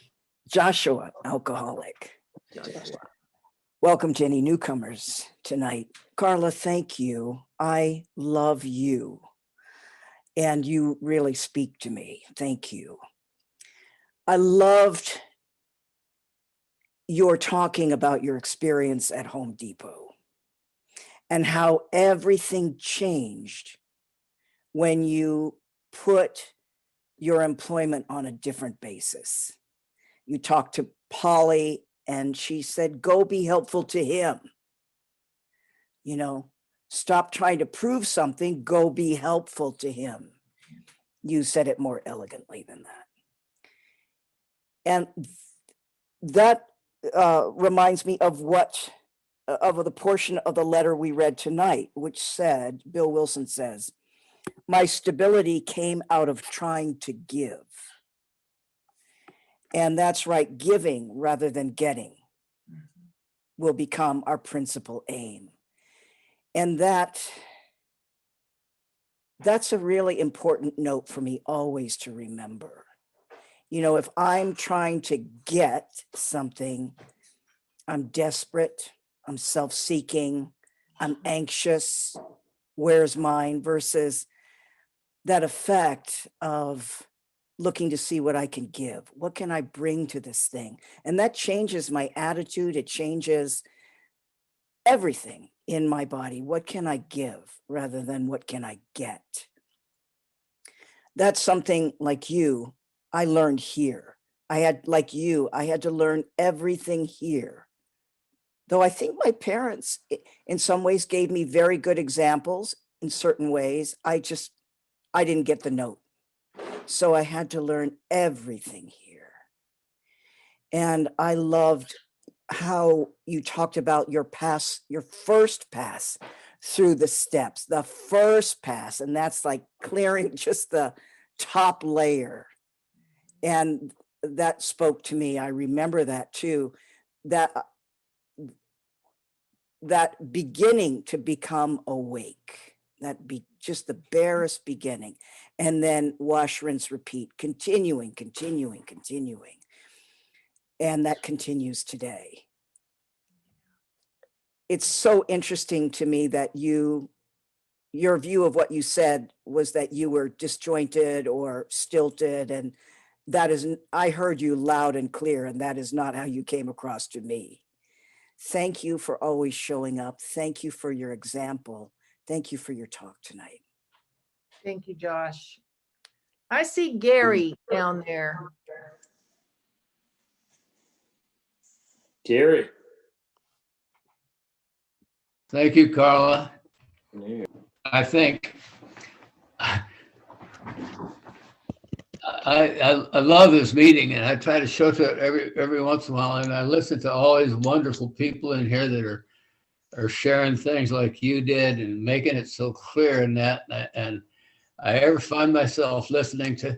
Joshua, alcoholic. Joshua. Welcome to any newcomers tonight. Carla, thank you. I love you. And you really speak to me. Thank you. I loved your talking about your experience at Home Depot and how everything changed when you put your employment on a different basis. You talked to Polly and she said, go be helpful to him. You know, stop trying to prove something, go be helpful to him. You said it more elegantly than that. And that reminds me of the portion of the letter we read tonight, which said, Bill Wilson says, my stability came out of trying to give. And that's right, giving rather than getting. will become our principal aim. And that's a really important note for me always to remember. You know, if I'm trying to get something, I'm desperate, I'm self-seeking, I'm anxious, where's mine, versus that effect of looking to see what I can give. What can I bring to this thing? And that changes my attitude. It changes everything in my body. What can I give rather than what can I get? That's something like you, I learned here. I had to learn everything here. Though I think my parents in some ways gave me very good examples in certain ways. I didn't get the note. So I had to learn everything here. And I loved how you talked about your first pass through the steps, the first pass. And that's like clearing just the top layer. And that spoke to me. I remember that too, that beginning to become awake, just the barest beginning, and then wash, rinse, repeat, continuing. And that continues today. It's so interesting to me that your view of what you said was that you were disjointed or stilted, and I heard you loud and clear, and that is not how you came across to me. Thank you for always showing up. Thank you for your example. Thank you for your talk tonight. Thank you, Josh. I see Gary down there. Gary. Thank you, Carla. I think I love this meeting, and I try to show to it every once in a while. And I listen to all these wonderful people in here that are sharing things like you did and making it so clear in that. And I ever find myself listening to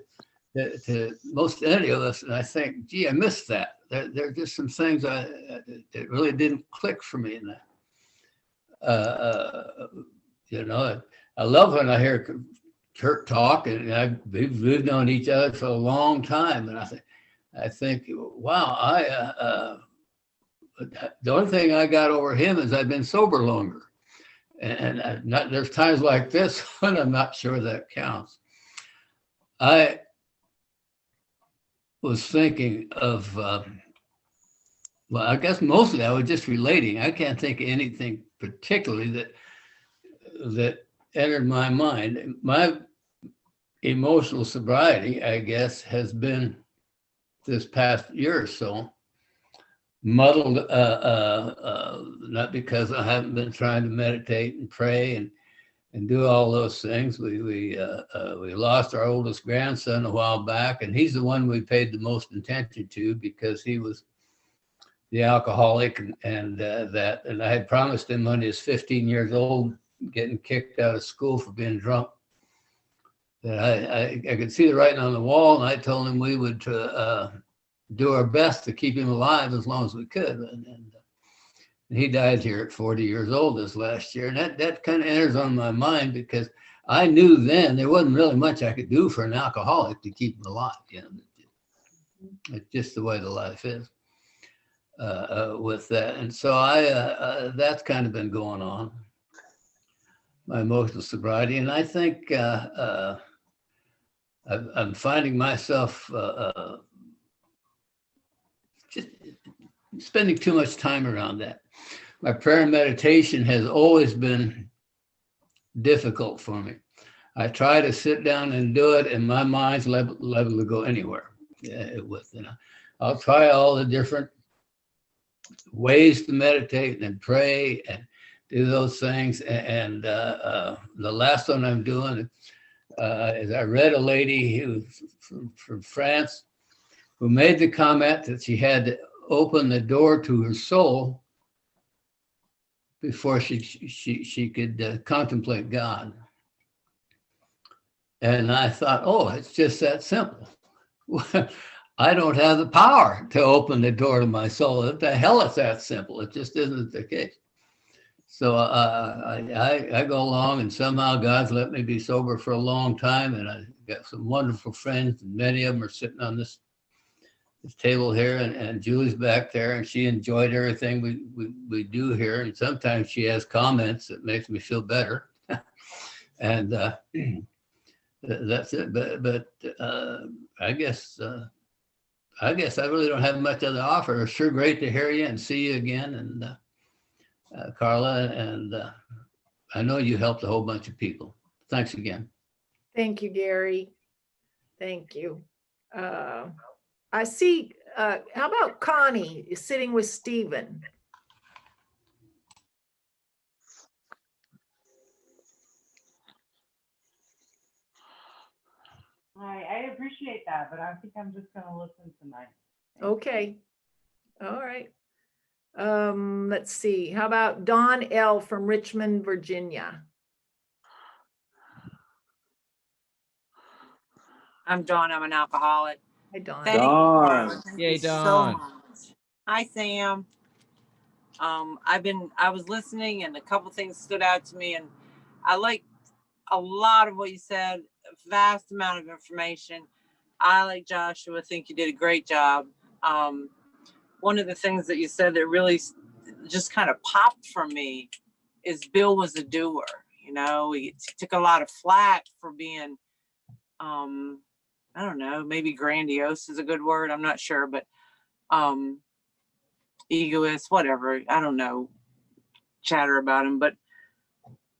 most any of us, and I think, gee, I missed that. There are just some things that really didn't click for me in that. You know, I love when I hear Kurt talk, and we've known each other for a long time, and I think, wow, the only thing I got over him is I've been sober longer, and there's times like this when I'm not sure that counts. I was thinking of, well, I guess mostly I was just relating. I can't think of anything particularly that entered my mind. My emotional sobriety, I guess, has been this past year or so muddled, not because I haven't been trying to meditate and pray and do all those things. We lost our oldest grandson a while back, and he's the one we paid the most attention to because he was the alcoholic, and I had promised him when he was 15 years old, getting kicked out of school for being drunk, that I could see the writing on the wall, and I told him we would do our best to keep him alive as long as we could. And he died here at 40 years old this last year, and that kind of enters on my mind because I knew then there wasn't really much I could do for an alcoholic to keep him alive. You know, it's just the way the life is. With that. And so that's kind of been going on, my emotional sobriety. And I think I'm finding myself just spending too much time around that. My prayer and meditation has always been difficult for me. I try to sit down and do it, and my mind's liable to go anywhere. I'll try all the different ways to meditate and pray and do those things. And the last one I'm doing is I read a lady who from France who made the comment that she had to open the door to her soul before she could contemplate God. And I thought, oh, it's just that simple. I don't have the power to open the door to my soul. What the hell is that simple? It just isn't the case. So I go along, and somehow God's let me be sober for a long time, and I got some wonderful friends, and many of them are sitting on this table here, and Julie's back there, and she enjoyed everything we do here, and sometimes she has comments that makes me feel better, and that's it. But I guess I really don't have much other offer. It's sure great to hear you and see you again, and Carla, and I know you helped a whole bunch of people. Thanks again. Thank you, Gary. Thank you. I see, how about Connie is sitting with Stephen? I appreciate that, but I think I'm just gonna listen tonight. Okay. All right. Let's see. How about Dawn L from Richmond, Virginia? I'm Dawn. I'm an alcoholic. Hi, Dawn. Thank you, Carla. Thank Yay, you so Dawn. much. Hi, Sam. I was listening, and a couple things stood out to me, and I like a lot of what you said. A vast amount of information. I, like Joshua, think you did a great job. One of the things that you said that really just kind of popped for me is Bill was a doer. You know, he took a lot of flack for being, I don't know, maybe grandiose is a good word. I'm not sure, but egoist, whatever. I don't know, chatter about him. But,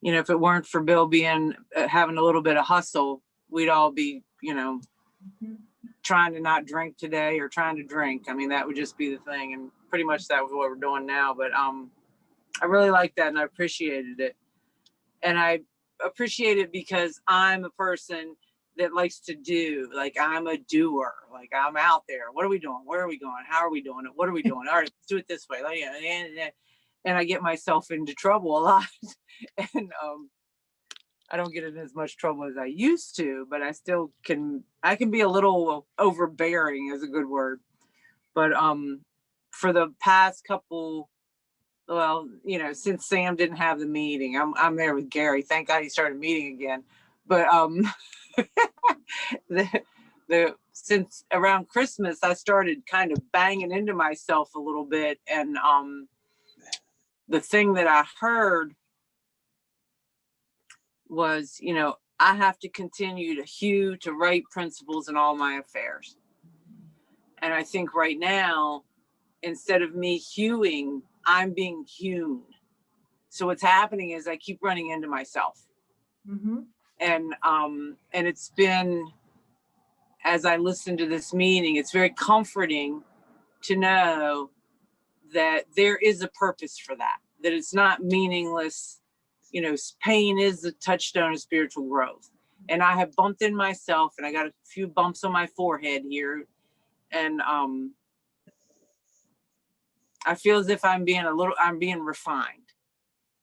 you know, if it weren't for Bill being, having a little bit of hustle, we'd all be, you know, trying to not drink today or trying to drink. I mean, that would just be the thing. And pretty much that was what we're doing now. But I really liked that, and I appreciated it. And I appreciate it because I'm a person that likes to do. Like, I'm a doer. Like, I'm out there. What are we doing? Where are we going? How are we doing it? What are we doing? All right, let's do it this way. And I get myself into trouble a lot. And I don't get in as much trouble as I used to, but I still can. I can be a little overbearing, is a good word. But for the past couple, well, you know, since Sam didn't have the meeting, I'm there with Gary. Thank God he started meeting again. But since around Christmas, I started kind of banging into myself a little bit, and the thing that I heard was, you know, I have to continue to hew to right principles in all my affairs. And I think right now, instead of me hewing, I'm being hewn. So what's happening is I keep running into myself. Mm-hmm. And it's been, as I listen to this meeting, it's very comforting to know that there is a purpose for that it's not meaningless. You know, pain is the touchstone of spiritual growth. And I have bumped in myself, and I got a few bumps on my forehead here. And I feel as if I'm being refined,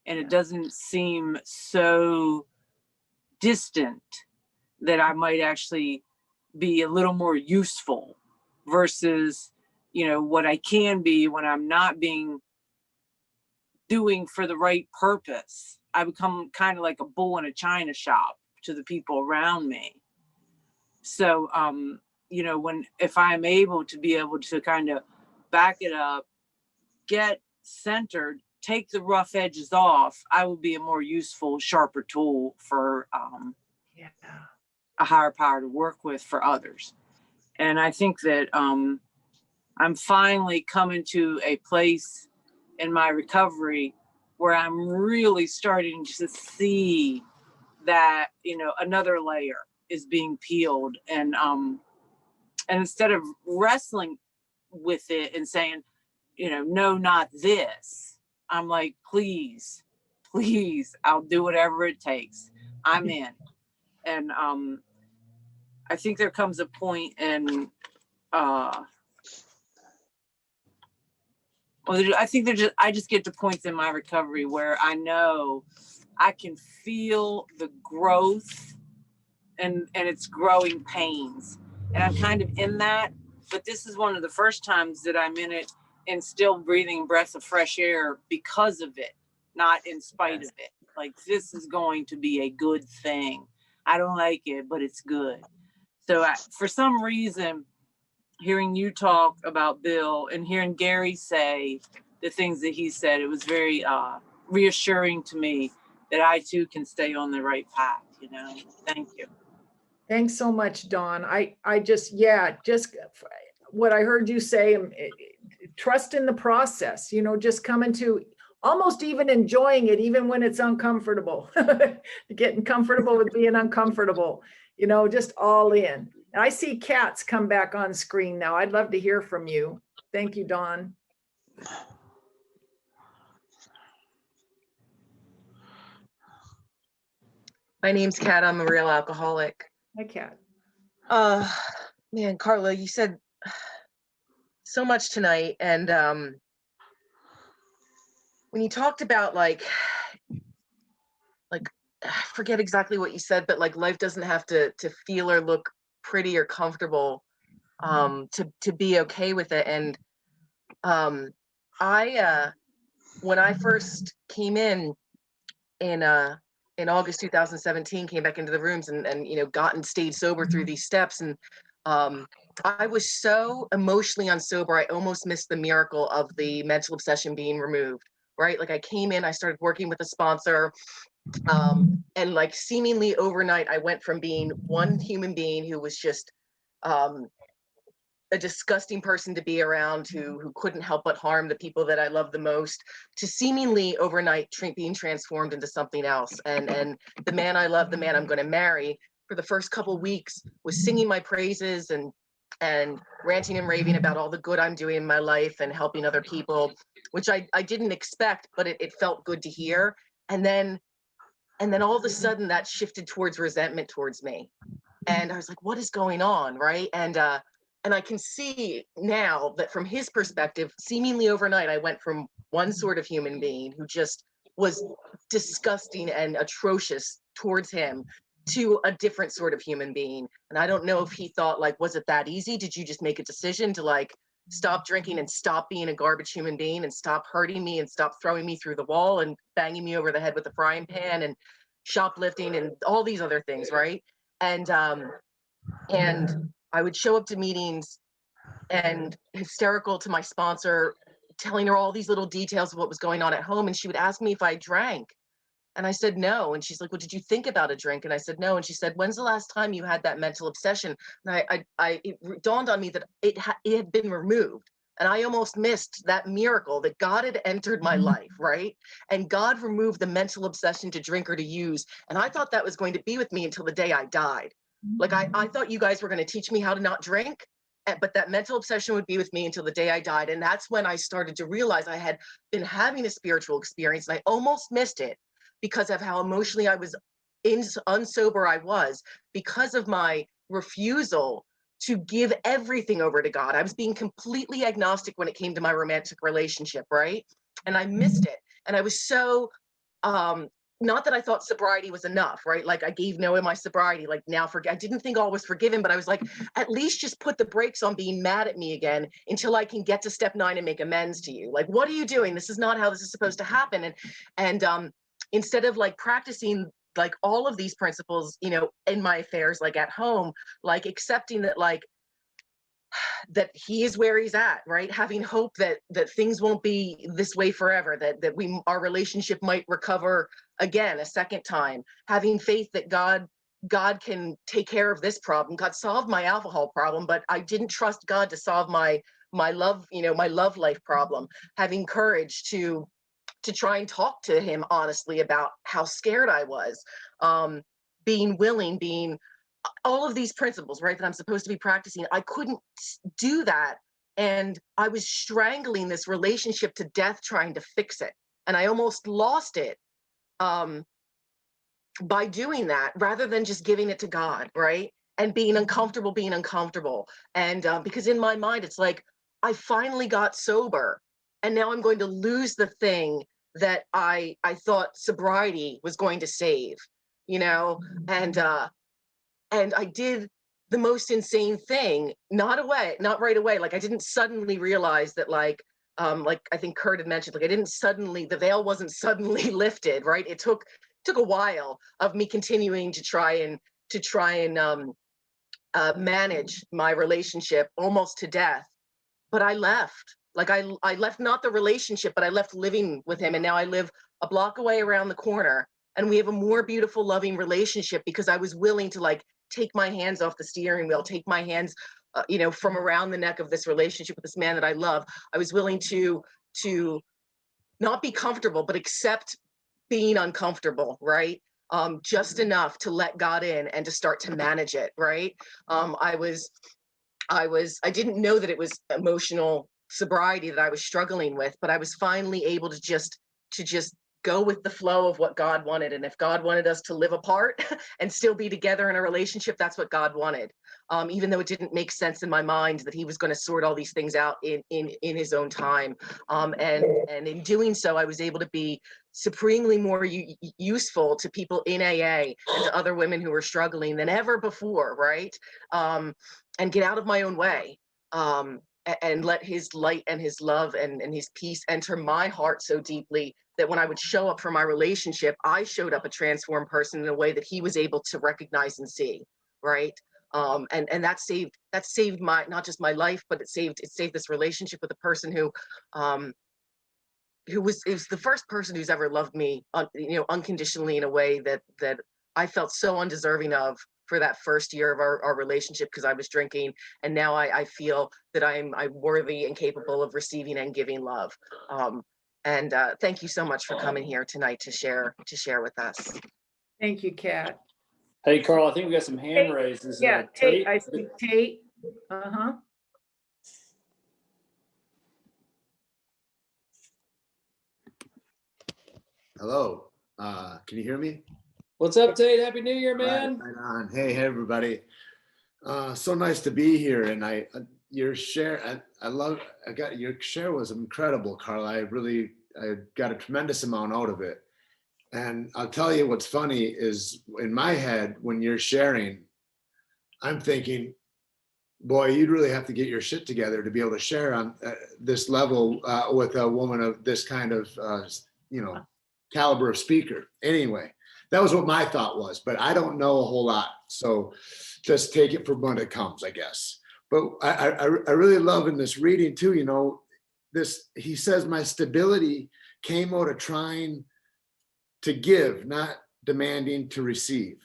and it doesn't seem so distant that I might actually be a little more useful versus, you know, what I can be when I'm not doing for the right purpose. I become kind of like a bull in a china shop to the people around me. So, you know, if I'm able to kind of back it up, get centered, take the rough edges off, I will be a more useful, sharper tool for a higher power to work with for others. And I think that I'm finally coming to a place in my recovery where I'm really starting to see that, you know, another layer is being peeled. And instead of wrestling with it and saying, you know, no, not this, I'm like, please, I'll do whatever it takes. I'm in. And I think there comes a point in I just get to points in my recovery where I know I can feel the growth and it's growing pains. And I'm kind of in that but this is one of the first times that I'm in it and still breathing breaths of fresh air because of it, not in spite of it. Like, this is going to be a good thing. I don't like it, but it's good. So for some reason, hearing you talk about Bill and hearing Gary say the things that he said, it was very reassuring to me that I too can stay on the right path, you know. Thank you. Thanks so much, Dawn. I just what I heard you say, trust in the process, you know, just coming to almost even enjoying it, even when it's uncomfortable, getting comfortable with being uncomfortable, you know, just all in. And I see Kat's come back on screen now. I'd love to hear from you. Thank you, Dawn. My name's Kat. I'm a real alcoholic. Hi, Kat. Man, Carla, you said so much tonight. And when you talked about like, I forget exactly what you said, but like life doesn't have to feel or look pretty or comfortable to be okay with it. And when I first came in August 2017, came back into the rooms and you know, stayed sober through these steps. And I was so emotionally unsober, I almost missed the miracle of the mental obsession being removed, right? Like I came in, I started working with a sponsor, and like seemingly overnight, I went from being one human being who was just a disgusting person to be around, who couldn't help but harm the people that I love the most, to seemingly overnight being transformed into something else. And the man I love, the man I'm going to marry, for the first couple of weeks was singing my praises and ranting and raving about all the good I'm doing in my life and helping other people, which I didn't expect, but it felt good to hear. And then all of a sudden that shifted towards resentment towards me. And I was like, what is going on, right? And I can see now that from his perspective, seemingly overnight, I went from one sort of human being who just was disgusting and atrocious towards him to a different sort of human being. And I don't know if he thought, like, was it that easy? Did you just make a decision to like stop drinking and stop being a garbage human being and stop hurting me and stop throwing me through the wall and banging me over the head with a frying pan and shoplifting and all these other things, right? And I would show up to meetings and hysterical to my sponsor, telling her all these little details of what was going on at home. And she would ask me if I drank. And I said, no. And she's like, well, did you think about a drink? And I said, no. And she said, when's the last time you had that mental obsession? And it dawned on me that it had been removed. And I almost missed that miracle that God had entered my life, right? And God removed the mental obsession to drink or to use. And I thought that was going to be with me until the day I died. Like I thought you guys were going to teach me how to not drink, but that mental obsession would be with me until the day I died. And that's when I started to realize I had been having a spiritual experience and I almost missed it because of how emotionally unsober I was, because of my refusal to give everything over to God. I was being completely agnostic when it came to my romantic relationship, right? And I missed it. And I was so not that I thought sobriety was enough, right? Like I gave Noah my sobriety, like now I didn't think all was forgiven, but I was like, at least just put the brakes on being mad at me again until I can get to step 9 and make amends to you. Like, what are you doing? This is not how this is supposed to happen. And instead of like practicing like all of these principles, you know, in my affairs, like at home, like accepting that, like, that he is where he's at, right? Having hope that things won't be this way forever, that our relationship might recover again a second time, having faith that God can take care of this problem. God solved my alcohol problem, but I didn't trust God to solve my love, you know, my love life problem. Having courage to try and talk to him honestly about how scared I was, being willing, being all of these principles, right, that I'm supposed to be practicing. I couldn't do that. And I was strangling this relationship to death trying to fix it. And I almost lost it by doing that rather than just giving it to God, right? And being uncomfortable. And because in my mind, it's like, I finally got sober and now I'm going to lose the thing that I thought sobriety was going to save, you know? And I did the most insane thing, not right away. Like I didn't suddenly realize that like I think Kurt had mentioned, like I didn't suddenly, the veil wasn't suddenly lifted, right? It took a while of me continuing to try and manage my relationship almost to death. But I left. Like I left not the relationship, but I left living with him. And now I live a block away around the corner. And we have a more beautiful, loving relationship because I was willing to like take my hands off the steering wheel, take my hands, from around the neck of this relationship with this man that I love. I was willing to not be comfortable, but accept being uncomfortable, right? Just enough to let God in and to start to manage it, right? I didn't know that it was emotional sobriety that I was struggling with, but I was finally able to just go with the flow of what God wanted. And if God wanted us to live apart and still be together in a relationship, that's what God wanted. Even though it didn't make sense in my mind that he was going to sort all these things out in his own time. And in doing so, I was able to be supremely more useful to people in AA and to other women who were struggling than ever before, right? And get out of my own way. And let his light and his love and his peace enter my heart so deeply that when I would show up for my relationship, I showed up a transformed person in a way that he was able to recognize and see, right? And that saved my, not just my life, but it saved this relationship with a person who was the first person who's ever loved me, unconditionally in a way that I felt so undeserving of for that first year of our relationship because I was drinking. And now I feel that I'm worthy and capable of receiving and giving love. And thank you so much for coming here tonight to share with us. Thank you, Kat. Hey, Carl, I think we got some hand raises. Yeah, Tate, I see Tate. Uh-huh. Hello, can you hear me? What's up, Tate? Happy New Year, man. Right on. Hey, everybody. So nice to be here. And your share, your share was incredible, Carla. I got a tremendous amount out of it. And I'll tell you what's funny is in my head, when you're sharing, I'm thinking, boy, you'd really have to get your shit together to be able to share on this level with a woman of this kind of, caliber of speaker. Anyway, that was what my thought was, but I don't know a whole lot. So just take it for when it comes, I guess. But I really love in this reading too, he says my stability came out of trying to give, not demanding to receive.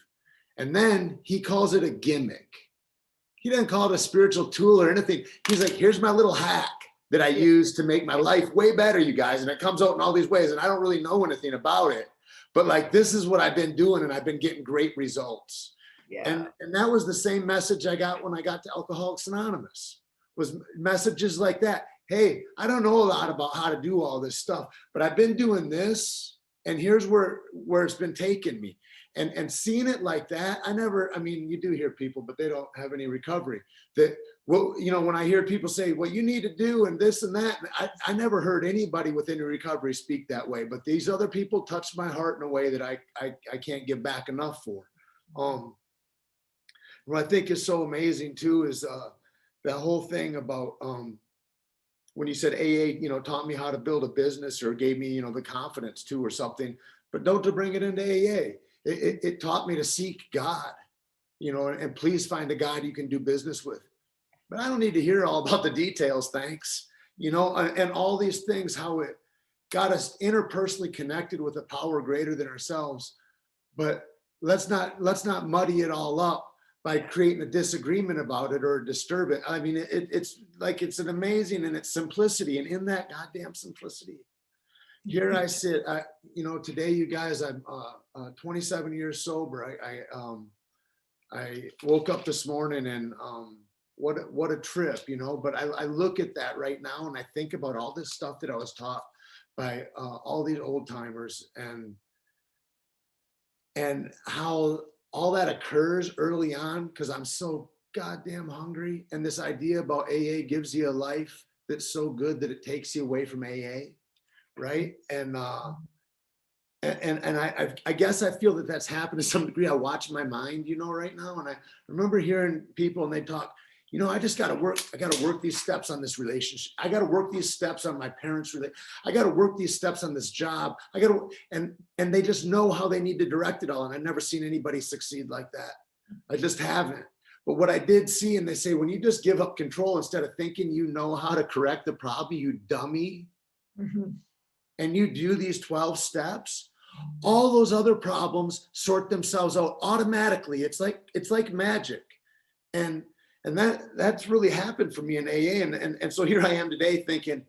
And then he calls it a gimmick. He doesn't call it a spiritual tool or anything. He's like, here's my little hack that I use to make my life way better, you guys. And it comes out in all these ways. And I don't really know anything about it, but like, this is what I've been doing. And I've been getting great results. Yeah. And that was the same message I got when I got to Alcoholics Anonymous, was messages like that. Hey, I don't know a lot about how to do all this stuff, but I've been doing this. And here's where it's been taking me. And seeing it like that, you do hear people, but they don't have any recovery. That, well, when I hear people say, well, you need to do and this and that, I never heard anybody with any recovery speak that way. But these other people touched my heart in a way that I can't give back enough for. What I think is so amazing too is the whole thing about when you said AA, taught me how to build a business or gave me, the confidence too or something, but don't to bring it into AA. It taught me to seek God, and please find a God you can do business with. But I don't need to hear all about the details, thanks. And all these things, how it got us interpersonally connected with a power greater than ourselves. But let's not muddy it all up by creating a disagreement about it or disturb it. I mean, it's like, it's an amazing in its simplicity, and in that goddamn simplicity, here I sit. Today, you guys, I'm 27 years sober. I woke up this morning and what a trip, But I look at that right now and I think about all this stuff that I was taught by all these old timers and how all that occurs early on because I'm so goddamn hungry. And this idea about AA gives you a life that's so good that it takes you away from AA. Right. And I guess I feel that that's happened to some degree. I watch my mind, right now. And I remember hearing people and they talk, I just got to work. I got to work these steps on this relationship. I got to work these steps on my parents' relationship. I got to work these steps on this job. I got to, and they just know how they need to direct it all. And I've never seen anybody succeed like that. I just haven't. But what I did see, and they say, when you just give up control instead of thinking you know how to correct the problem, you dummy, and you do these 12 steps, all those other problems sort themselves out automatically. It's like magic. And that's really happened for me in AA. And so here I am today thinking,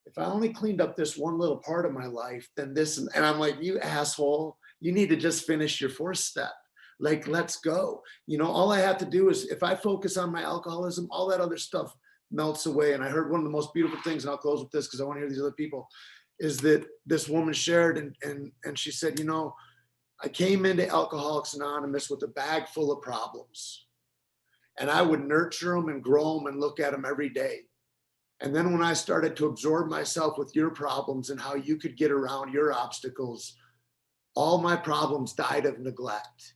if I only cleaned up this one little part of my life, then this, and I'm like, you asshole, you need to just finish your 4th step. Like, let's go. All I have to do is, if I focus on my alcoholism, all that other stuff melts away. And I heard one of the most beautiful things, and I'll close with this because I want to hear these other people, is that this woman shared, and she said, I came into Alcoholics Anonymous with a bag full of problems. And I would nurture them and grow them and look at them every day. And then when I started to absorb myself with your problems and how you could get around your obstacles, all my problems died of neglect.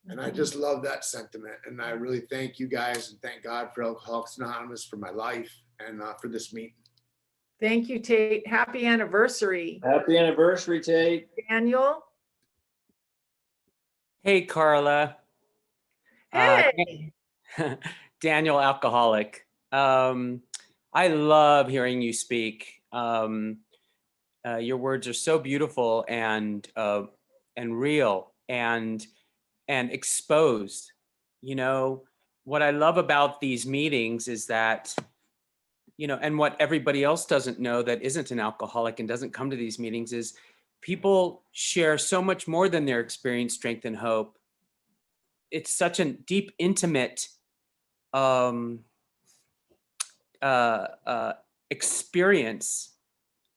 And I just love that sentiment. And I really thank you guys and thank God for Alcoholics Anonymous, for my life, and for this meeting. Thank you, Tate. Happy anniversary. Happy anniversary, Tate. Daniel. Hey, Carla. Hey. Daniel, alcoholic. I love hearing you speak. Your words are so beautiful and real and exposed. What I love about these meetings is that, and what everybody else doesn't know that isn't an alcoholic and doesn't come to these meetings is people share so much more than their experience, strength, and hope. It's such a deep, intimate experience,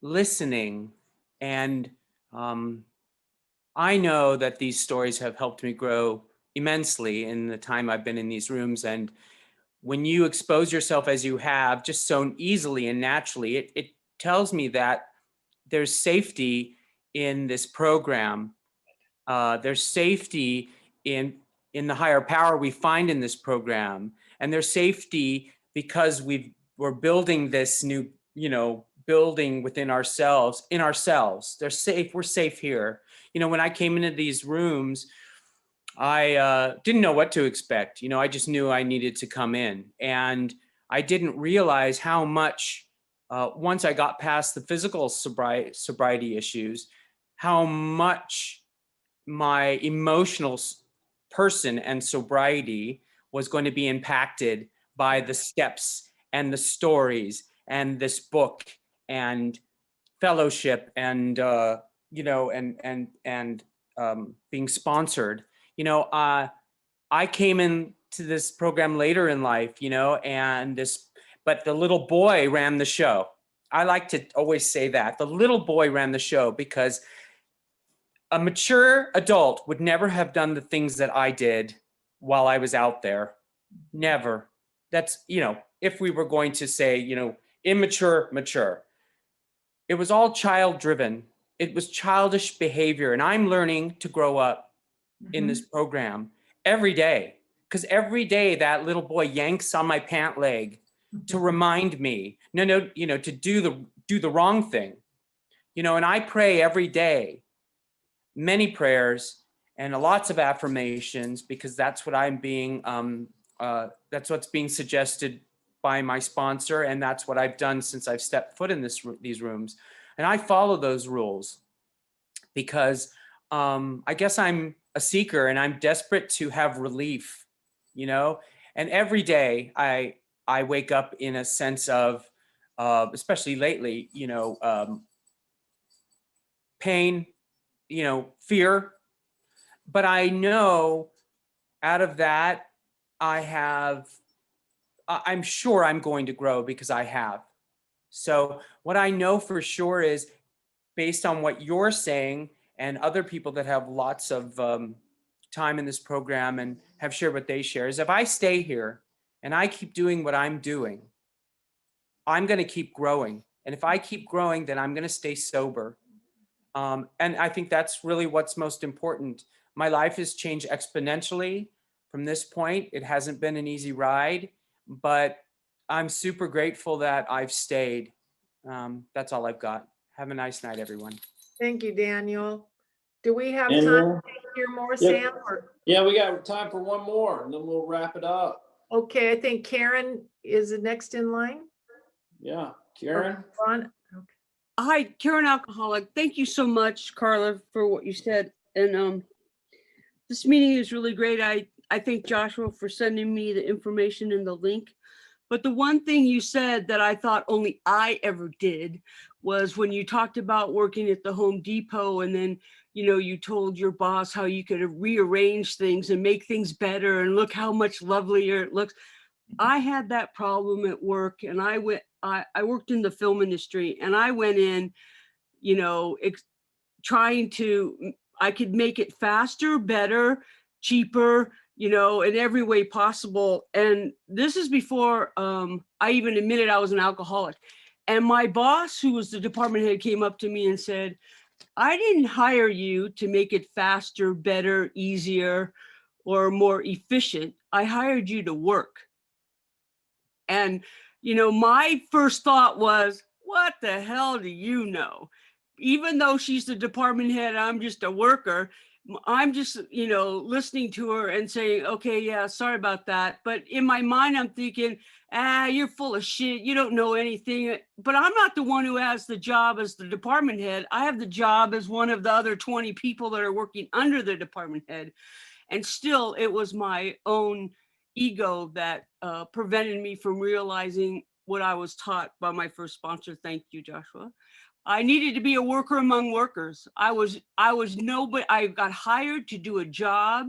listening. And I know that these stories have helped me grow immensely in the time I've been in these rooms. And when you expose yourself as you have, just so easily and naturally, it tells me that there's safety in this program. There's safety in the higher power we find in this program. And there's safety because we're building this new, building within ourselves, in ourselves. They're safe. We're safe here. When I came into these rooms, I didn't know what to expect. I just knew I needed to come in. And I didn't realize how much, once I got past the physical sobriety issues, how much my emotional person and sobriety was going to be impacted by the steps and the stories and this book and fellowship and being sponsored. I came into this program later in life, but the little boy ran the show. I like to always say that the little boy ran the show because a mature adult would never have done the things that I did while I was out there. Never. That's, if we were going to say, immature, mature. It was all child driven. It was childish behavior. And I'm learning to grow up in this program every day. Because every day that little boy yanks on my pant leg to remind me, to do the wrong thing. And I pray every day, many prayers and lots of affirmations, because that's what I'm being, that's what's being suggested by my sponsor. And that's what I've done since I've stepped foot in these rooms. And I follow those rules because I guess I'm a seeker and I'm desperate to have relief, and every day I wake up in a sense of, especially lately, pain, fear, but I know out of that, I'm sure I'm going to grow because I have. So what I know for sure is, based on what you're saying and other people that have lots of time in this program and have shared what they share, is if I stay here and I keep doing what I'm doing, I'm going to keep growing. And if I keep growing, then I'm going to stay sober. And I think that's really what's most important. My life has changed exponentially from this point. It hasn't been an easy ride, but I'm super grateful that I've stayed. That's all I've got. Have a nice night, everyone. Thank you, Daniel. Do we have Any time more? to hear more, Yeah. Sam? Or- Yeah, we got time for one more and then we'll wrap it up. Okay, I think Karen is the next in line. Yeah, Karen. Ron? Hi, Karen Alcoholic. Thank you so much, Carla, for what you said. And this meeting is really great. I thank Joshua for sending me the information and the link. But the one thing you said that I thought only I ever did was when you talked about working at the Home Depot, and then, you know, you told your boss how you could rearrange things and make things better and look how much lovelier it looks. I had that problem at work, and I worked in the film industry, and I went in, you know, trying to, I could make it faster, better, cheaper, you know, in every way possible. And this is before I even admitted I was an alcoholic. And my boss, who was the department head, came up to me and said, I didn't hire you to make it faster, better, easier, or more efficient. I hired you to work. And, you know, my first thought was, what the hell do you know? Even though she's the department head, I'm just a worker. I'm just, you know, listening to her and saying, okay, yeah, sorry about that. But in my mind, I'm thinking, you're full of shit. You don't know anything. But I'm not the one who has the job as the department head. I have the job as one of the other 20 people that are working under the department head. And still, it was my own ego that prevented me from realizing what I was taught by my first sponsor. Thank you, Joshua. I needed to be a worker among workers. I was nobody. I got hired to do a job,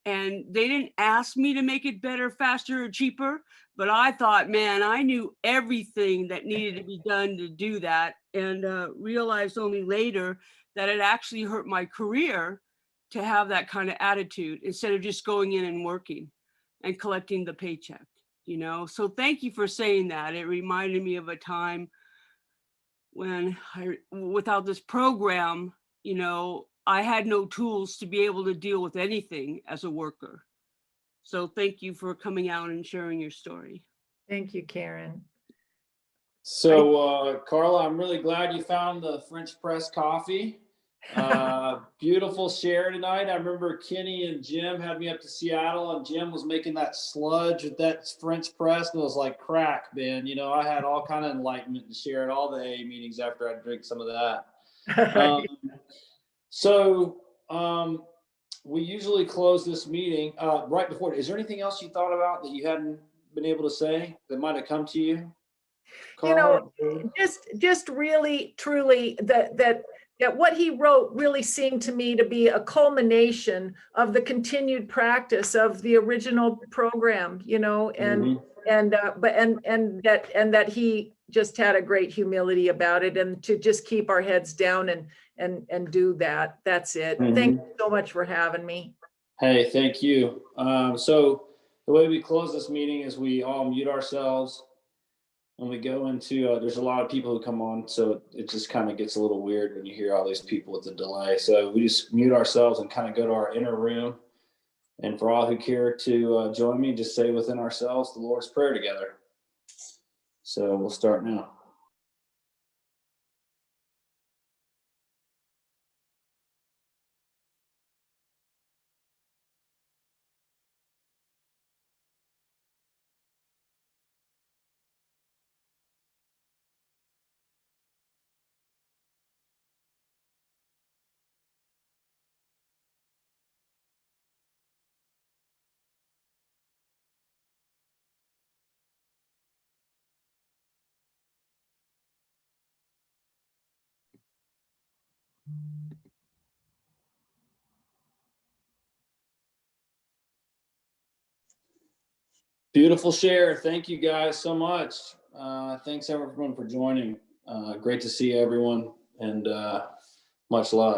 and they didn't ask me to make it better, faster, or cheaper. But I thought, man, I knew everything that needed to be done to do that, and realized only later that it actually hurt my career to have that kind of attitude instead of just going in and working and collecting the paycheck, you know? So thank you for saying that. It reminded me of a time when without this program, you know, I had no tools to be able to deal with anything as a worker. So thank you for coming out and sharing your story. Thank you, Karen. So, Carla, I'm really glad you found the French press coffee. Beautiful share tonight. I remember Kenny and Jim had me up to Seattle, and Jim was making that sludge with that French press, and it was like crack, man. You know, I had all kind of enlightenment to share at all the AA meetings after I drink some of that. We usually close this meeting right before. Is there anything else you thought about that you hadn't been able to say that might have come to you, Carla? You know, just really, truly, that what he wrote really seemed to me to be a culmination of the continued practice of the original program, you know, and that he just had a great humility about it, and to just keep our heads down and do that. That's it. Thank you so much for having me. Hey, thank you. So the way we close this meeting is we all mute ourselves. And we go into, there's a lot of people who come on, so it just kind of gets a little weird when you hear all these people with the delay. So we just mute ourselves and kind of go to our inner room. And for all who care to join me, just say within ourselves the Lord's Prayer together. So we'll start now. Beautiful share. Thank you guys so much. Thanks everyone for joining. Great to see everyone, and much love.